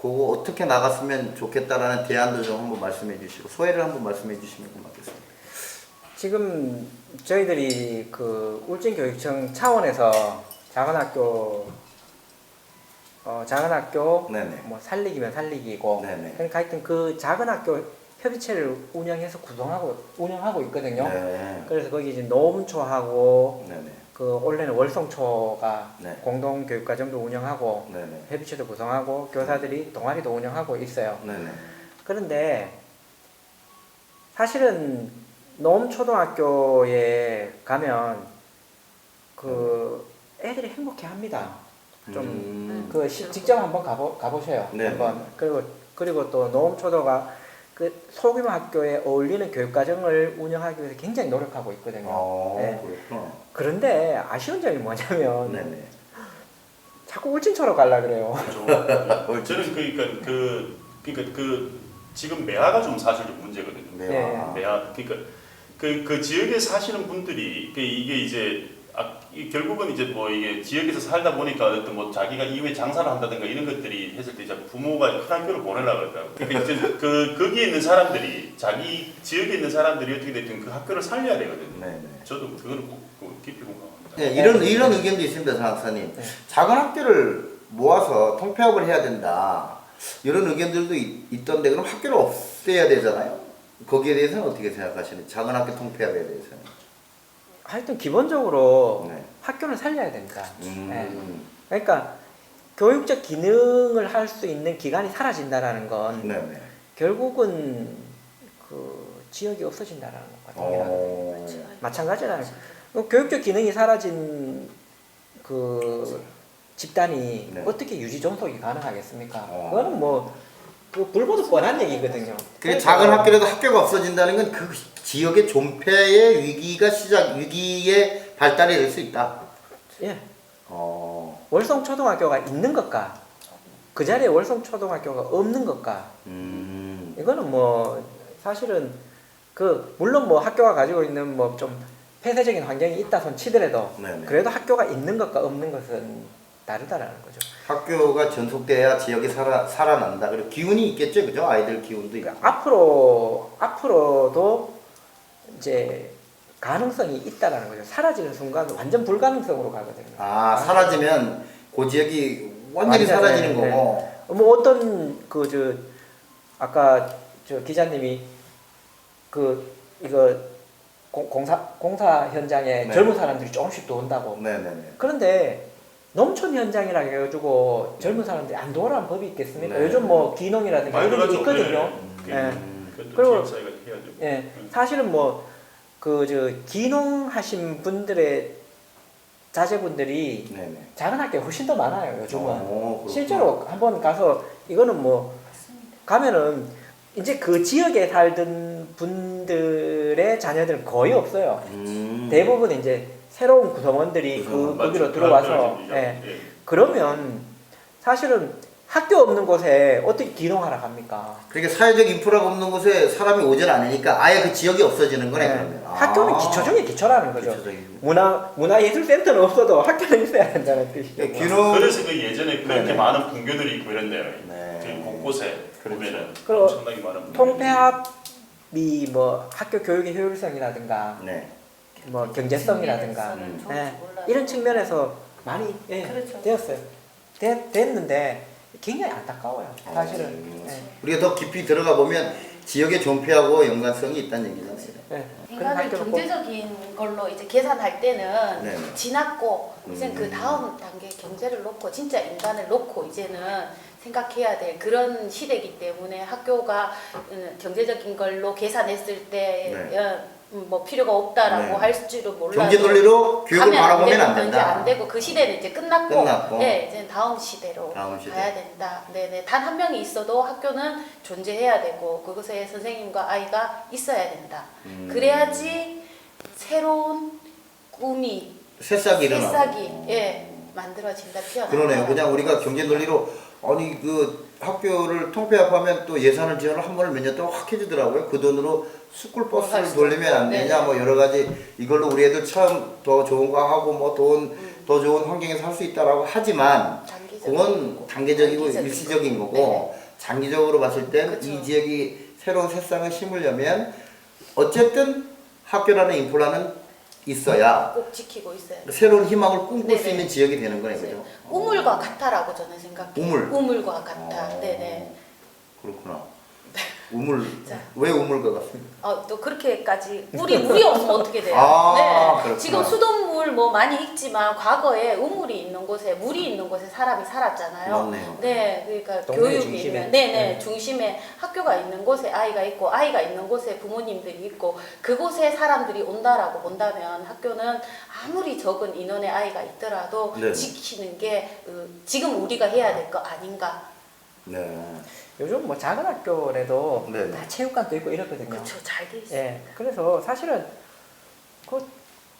그거 어떻게 나갔으면 좋겠다라는 대안도 좀 한번 말씀해 주시고 소회를 한번 말씀해 주시면 고맙겠습니다. 지금 저희들이 울진교육청 차원에서 작은 학교 네네. 뭐 살리기면 살리기고 네네. 그러니까 하여튼 그 작은 학교 협의체를 운영해서 운영하고 있거든요. 네. 그래서 거기 이제 노문초하고 네네. 원래는 월성초가 네. 공동교육과정도 운영하고 네네. 협의체도 구성하고 교사들이 동아리도 운영하고 있어요. 네네. 그런데 사실은 노문초등학교에 가면 애들이 행복해합니다. 좀 직접 한번 가보셔요. 네네. 한번 그리고 또 노문초도가 소규모 학교에 어울리는 교육과정을 운영하기 위해서 굉장히 노력하고 있거든요. 그렇구나. 그런데 아쉬운 점이 뭐냐면 네네. 자꾸 울진초로 가려 그래요. 저는 지금 매화가 좀 사실 좀 문제거든요. 매화. 그러니까 그 지역에 사시는 분들이 이게 이제 결국은 이제 뭐 이게 지역에서 살다 보니까 어떤 뭐 자기가 이후에 장사를 한다든가 이런 것들이 했을 때 이제 부모가 큰 학교를 보내려고 그러더라고요. 그러니까 이제 거기에 있는 사람들이 자기 지역에 있는 사람들이 어떻게 됐든 그 학교를 살려야 되거든요. 네네. 저도 그거는 깊이 공감합니다. 네, 이런 의견도 있습니다, 장 박사님. 작은 학교를 모아서 통폐합을 해야 된다. 이런 의견들도 있던데 그럼 학교를 없애야 되잖아요. 거기에 대해서는 어떻게 생각하시는지 작은 학교 통폐합에 대해서는. 하여튼 기본적으로 학교는 살려야 됩니다. 그러니까 교육적 기능을 할 수 있는 기관이 사라진다라는 건 결국은 지역이 없어진다라는 것과 동일하거든요. 마찬가지잖아요. 교육적 기능이 사라진 집단이 어떻게 유지 존속이 가능하겠습니까? 그거는 불보듯 뻔한 얘기거든요. 작은 학교라도 학교가 없어진다는 건 그 지역의 존폐의 위기의 발달이 될 수 있다. 예. 월성초등학교가 있는 것과 그 자리에 월성초등학교가 없는 것과 이거는 뭐 사실은 그 물론 뭐 학교가 가지고 있는 뭐 좀 폐쇄적인 환경이 있다 손 치더라도 네네. 그래도 학교가 있는 것과 없는 것은 다르다라는 거죠. 학교가 전속돼야 지역이 살아난다. 그리고 기운이 있겠죠, 그죠? 아이들 기운도 있고. 앞으로도 이제 가능성이 있다라는 거죠. 사라지는 순간 완전 불가능성으로 가거든요. 아, 사라지면 그 지역이 완전히 사라지는 네, 거고. 뭐 어떤 아까 기자님이 이거 공사 현장에 네. 젊은 사람들이 조금씩 또 온다고. 네네네. 그런데 농촌 현장이라 해가지고 젊은 사람들이 안 도와라는 법이 있겠습니까? 네. 요즘 뭐 기농이라든가 많이 이런 게 들어갔죠. 있거든요. 네. 예. 그건 그리고- 지역 사회가 해야죠. 예, 사실은 뭐 기농하신 분들의 자제분들이 네네. 작은 학교에 훨씬 더 많아요 요즘은. 그렇구나. 실제로 한번 가서 이거는 뭐 가면은 이제 그 지역에 살던 분들의 자녀들은 거의 없어요. 대부분 이제 새로운 구성원들이 거기로 들어와서 예. 그러면 사실은 학교 없는 곳에 어떻게 기농하러 갑니까? 그러니까 사회적 인프라가 없는 곳에 사람이 오질 않으니까 아예 그 지역이 없어지는 거네, 예. 그러면. 학교는 기초 중에 기초라는 거죠. 기초적인. 문화예술센터는 없어도 학교는 있어야 한다는 뜻이죠. 기농. 그래서 그 예전에 그렇게 네네. 많은 분교들이 있고 이런데요. 네. 지금 곳곳에 그렇죠. 보면은 그리고 엄청나게 많은 분교들이 통폐합이 뭐 학교 교육의 효율성이라든가 네. 뭐 경제성이라든가 예, 이런 측면에서 많이 그렇죠. 되었어요. 됐는데 굉장히 안타까워요. 사실은. 예. 우리가 더 깊이 들어가 보면 지역의 존폐하고 연관성이 있다는 얘기잖아요. 예. 그런 인간을 학교를 꼭- 경제적인 걸로 이제 계산할 때는 네. 지났고 이제 그 다음 단계 경제를 놓고 진짜 인간을 놓고 이제는 생각해야 될 그런 시대이기 때문에 학교가 경제적인 걸로 계산했을 때 네. 뭐 필요가 없다라고 네. 할 줄은 몰라도 경제 논리로 교육을 가면 안 바라보면 되고 안 이제 된다. 안 되고 그 시대는 이제 끝났고, 끝났고. 네, 이제 다음 시대로 다음 시대. 가야 된다. 네네. 단 한 명이 있어도 학교는 존재해야 되고 그곳에 선생님과 아이가 있어야 된다. 그래야지 새로운 꿈이 새싹이 일어나고. 새싹이 만들어진다. 피어난다. 그러네요. 그냥 우리가 경제 논리로 아니 그 학교를 통폐합하면 또 예산을 지원을 한 번에 몇 년 동안 확 해주더라고요. 그 돈으로 스쿨 버스를 돌리면 안 되냐 뭐 여러 가지 이걸로 우리 애들 처음 더 좋은 거 하고 뭐 더 좋은 환경에서 할 수 있다라고 하지만 그건 단계적이고 일시적인 거고 장기적으로 봤을 땐 그렇죠. 이 지역이 새로운 새싹을 심으려면 어쨌든 학교라는 인프라는 있어야 꼭 지키고 있어야 돼. 새로운 희망을 꿈꿀 수 네네. 있는 지역이 되는 거네요. 그죠? 우물과 같아라고 저는 생각해요. 우물? 우물과 같아. 네네. 그렇구나. 우물. 자. 왜 우물과 같습니까? 또 그렇게까지 물이 없으면 어떻게 돼요? 아, 네. 그렇구나. 지금 수돗물 뭐 많이 있지만 과거에 우물이 있는 곳에 물이 있는 곳에 사람이 살았잖아요. 맞네요. 네, 그러니까 동네 교육이 중심에. 있는, 네네 중심에 학교가 있는 곳에 아이가 있고 아이가 있는 곳에 부모님들이 있고 그곳에 사람들이 온다라고 본다면 학교는 아무리 적은 인원의 아이가 있더라도 네. 지키는 게 지금 우리가 해야 될 거 아닌가. 네. 요즘 뭐 작은 학교라도 네. 다 체육관도 있고 이렇거든요. 그렇죠, 잘 돼 있어요. 예, 그래서 사실은 그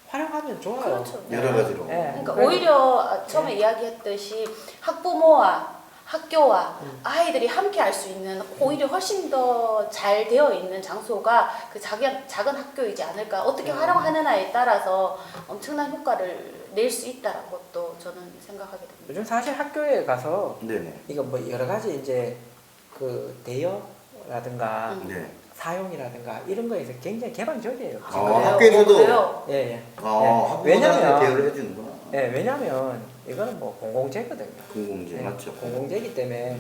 활용하면 좋아요. 그렇죠. 여러 가지로. 예, 그러니까 그래서- 오히려 처음에 이야기했듯이 학부모와 학교와 아이들이 함께 할 수 있는 오히려 훨씬 더 잘 되어 있는 장소가 그 작은 학교이지 않을까. 어떻게 활용하느냐에 따라서 엄청난 효과를 낼 수 있다라고 또 저는 생각하게 됩니다. 요즘 사실 학교에 가서 네네. 이거 뭐 여러 가지 이제 그 대여라든가 네. 사용이라든가 이런 거에서 굉장히 개방적이에요. 아, 지금. 그래요? 학교에서도? 그래요? 예, 예. 학부모들한테 왜냐면 대여를 해주는구나. 예, 왜냐면 이거는 뭐 공공재거든요. 공공재 예, 맞죠. 공공재이기 때문에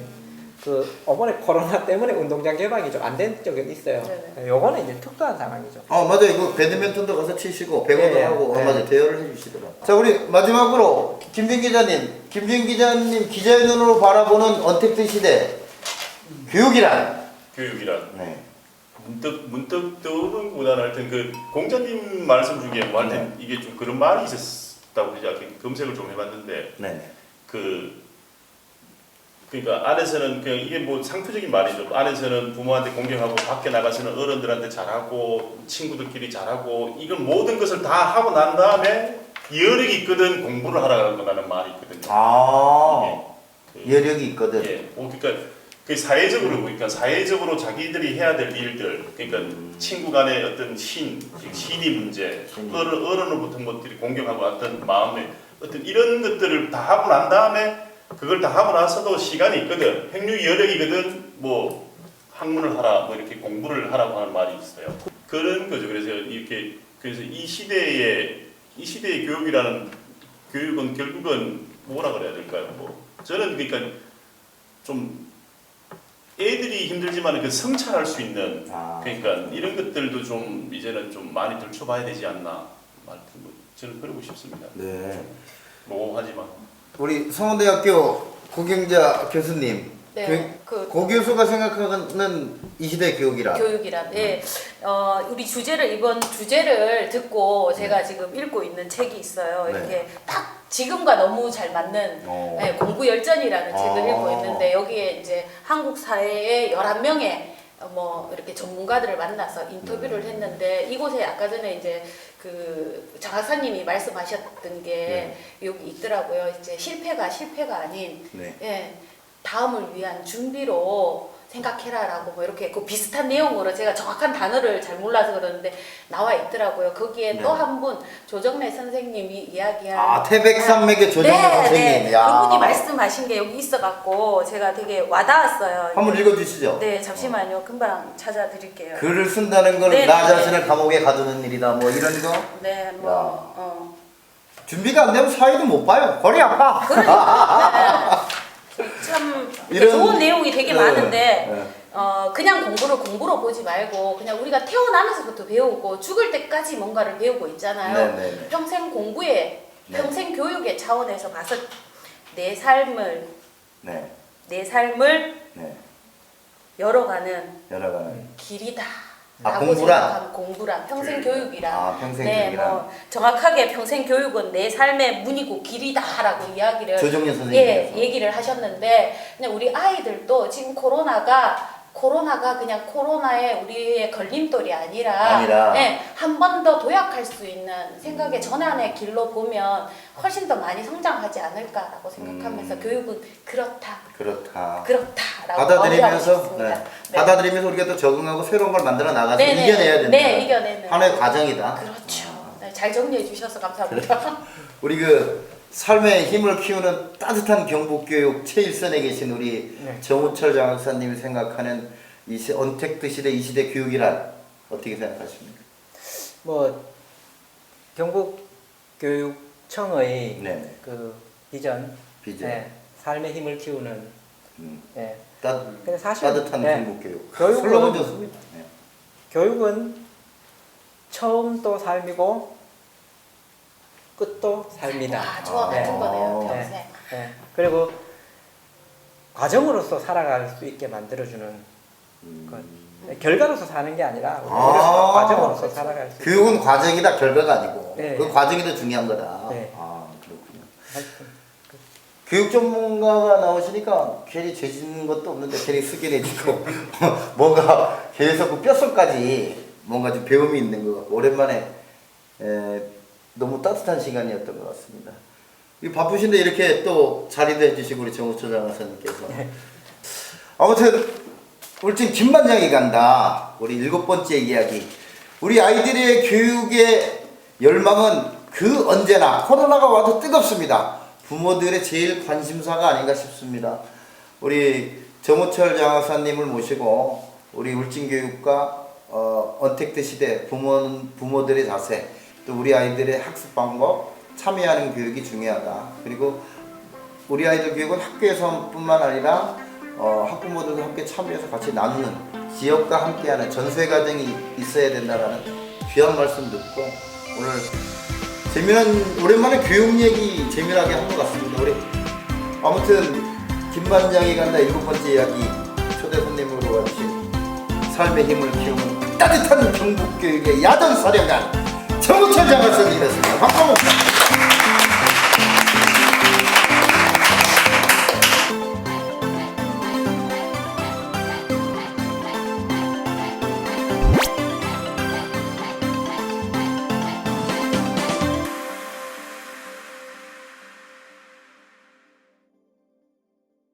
그 이번에 코로나 때문에 운동장 개방이 좀 안 된 적은 있어요. 네네. 예, 요거는 이제 특수한 상황이죠. 맞아요. 이거 배드민턴도 가서 치시고 배구도 예, 하고 예. 맞아요. 대여를 해주시더라. 자 우리 마지막으로 김진 기자님, 기자의 눈으로 바라보는 언택트 시대 교육이란. 교육이란 문득 떠오르는구나 하여튼 그 공자님 말씀 중에 뭐 하여튼 이게 좀 그런 말이 있었다고 그러지 검색을 좀 해봤는데 네. 그러니까 안에서는 그냥 이게 뭐 상투적인 말이죠. 안에서는 부모한테 공경하고 밖에 나가서는 어른들한테 잘하고 친구들끼리 잘하고 이건 모든 것을 다 하고 난 다음에 여력이 있거든 공부를 하라는 말이 있거든요. 아. 그 여력이 있거든. 예. 그러니까 그 사회적으로 보니까 사회적으로 자기들이 해야 될 일들, 그러니까 친구 간의 어떤 신의 문제, 어른으로부터 것들이 공경하고 어떤 마음에 어떤 이런 것들을 다 하고 난 다음에 그걸 다 하고 나서도 시간이 있거든. 행육이 여력이거든. 뭐 학문을 하라, 뭐 이렇게 공부를 하라고 하는 말이 있어요. 그런 거죠. 그래서 이 시대의 교육이라는 교육은 결국은 뭐라 그래야 될까요? 뭐 저는 그러니까 좀 애들이 힘들지만 그 성찰할 수 있는 그러니까 이런 것들도 좀 이제는 좀 많이 들춰봐야 되지 않나. 저는 그러고 싶습니다. 네. 모호하지만 우리 성원대학교 고경자 교수님, 네, 고 교수가 생각하는 이 시대 교육이란? 예. 우리 이번 주제를 듣고 제가 지금 읽고 있는 책이 있어요. 네. 이렇게 딱 지금과 너무 잘 맞는 예, 공부 열전이라는 책을 읽고 있는데 여기에 이제 한국 사회의 11명의 뭐 이렇게 전문가들을 만나서 인터뷰를 했는데 이곳에 아까 전에 이제 그 장학사님이 말씀하셨던 게 여기 있더라고요. 이제 실패가 아닌 예, 다음을 위한 준비로 생각해라라고 뭐 이렇게 그 비슷한 내용으로 제가 정확한 단어를 잘 몰라서 그러는데 나와 있더라고요. 거기에 또 한 분 조정래 선생님이 이야기한 태백산맥의 조정래 선생님. 네. 그분이 말씀하신 게 여기 있어갖고 제가 되게 와닿았어요. 한번 읽어주시죠. 네, 잠시만요. 금방 찾아드릴게요. 글을 쓴다는 건 나 자신을 감옥에 가두는 일이다. 뭐 이런 거. 네, 뭐 준비가 안 되면 사회도 못 봐요. 허리 아파. 그러니까 참 좋은 내용이 되게 많은데 그냥 공부로 보지 말고 그냥 우리가 태어나면서부터 배우고 죽을 때까지 뭔가를 배우고 있잖아요. 평생 공부에 평생 교육의 차원에서 봐서 내 삶을 열어가는 길이다. 공부란 평생 교육이란. 평생 교육이란. 뭐 정확하게 평생 교육은 내 삶의 문이고 길이다라고 이야기를 조정래 선생님께서 얘기를 하셨는데 그냥 우리 아이들도 지금 코로나가 그냥 코로나의 우리의 걸림돌이 아니라 한 번 더 도약할 수 있는 생각의 전환의 길로 보면 훨씬 더 많이 성장하지 않을까라고 생각하면서 교육은 그렇다라고 받아들이면서 받아들이면서 우리가 또 적응하고 새로운 걸 만들어 나가서 이겨내야 된다. 이겨내는 하나의 과정이다. 그렇죠. 잘 정리해 주셔서 감사합니다. 우리 그 삶의 힘을 키우는 따뜻한 경북교육 최일선에 계신 우리 정우철 장학사님이 생각하는 이 언택트 시대 이 시대 교육이란 어떻게 생각하십니까? 뭐 경북교육청의 그 비전, 삶의 힘을 키우는 따뜻한 경북교육. 교육은 좋습니다. 교육은 처음도 삶이고 끝도 삶이다. 저와 같은 거네요. 평생. 그리고 과정으로서 살아갈 수 있게 만들어주는 것. 결과로서 사는 게 아니라 과정으로서 살아갈 수 있게. 교육은 과정이다, 결과가 아니고. 그 과정이 더 중요한 거다. 그렇군요. 교육 전문가가 나오시니까 괜히 죄짓는 것도 없는데 괜히 숙연해지고 뭔가 계속 그 뼛속까지 뭔가 좀 배움이 있는 것 같고 오랜만에 너무 따뜻한 시간이었던 것 같습니다. 바쁘신데 이렇게 또 자리도 해주시고 우리 정우철 장학사님께서 아무튼 울진 김반장이 간다. 우리 7번째 이야기. 우리 아이들의 교육의 열망은 그 언제나 코로나가 와도 뜨겁습니다. 부모들의 제일 관심사가 아닌가 싶습니다. 우리 정우철 장학사님을 모시고 우리 울진교육과 언택트 시대 부모들의 자세 또 우리 아이들의 학습 방법 참여하는 교육이 중요하다. 그리고 우리 아이들 교육은 학교에서뿐만 아니라 학부모들도 함께 참여해서 같이 나누는 지역과 함께하는 전수의 과정이 있어야 된다라는 귀한 말씀 듣고 오늘 오랜만에 교육 얘기 재미나게 한 것 같습니다. 우리 아무튼 김반장이 간다 7번째 이야기 초대 손님으로 와주신 삶의 힘을 키우는 따뜻한 경북교육의 야전사령관 정우철 장학사님이었습니다. 박수!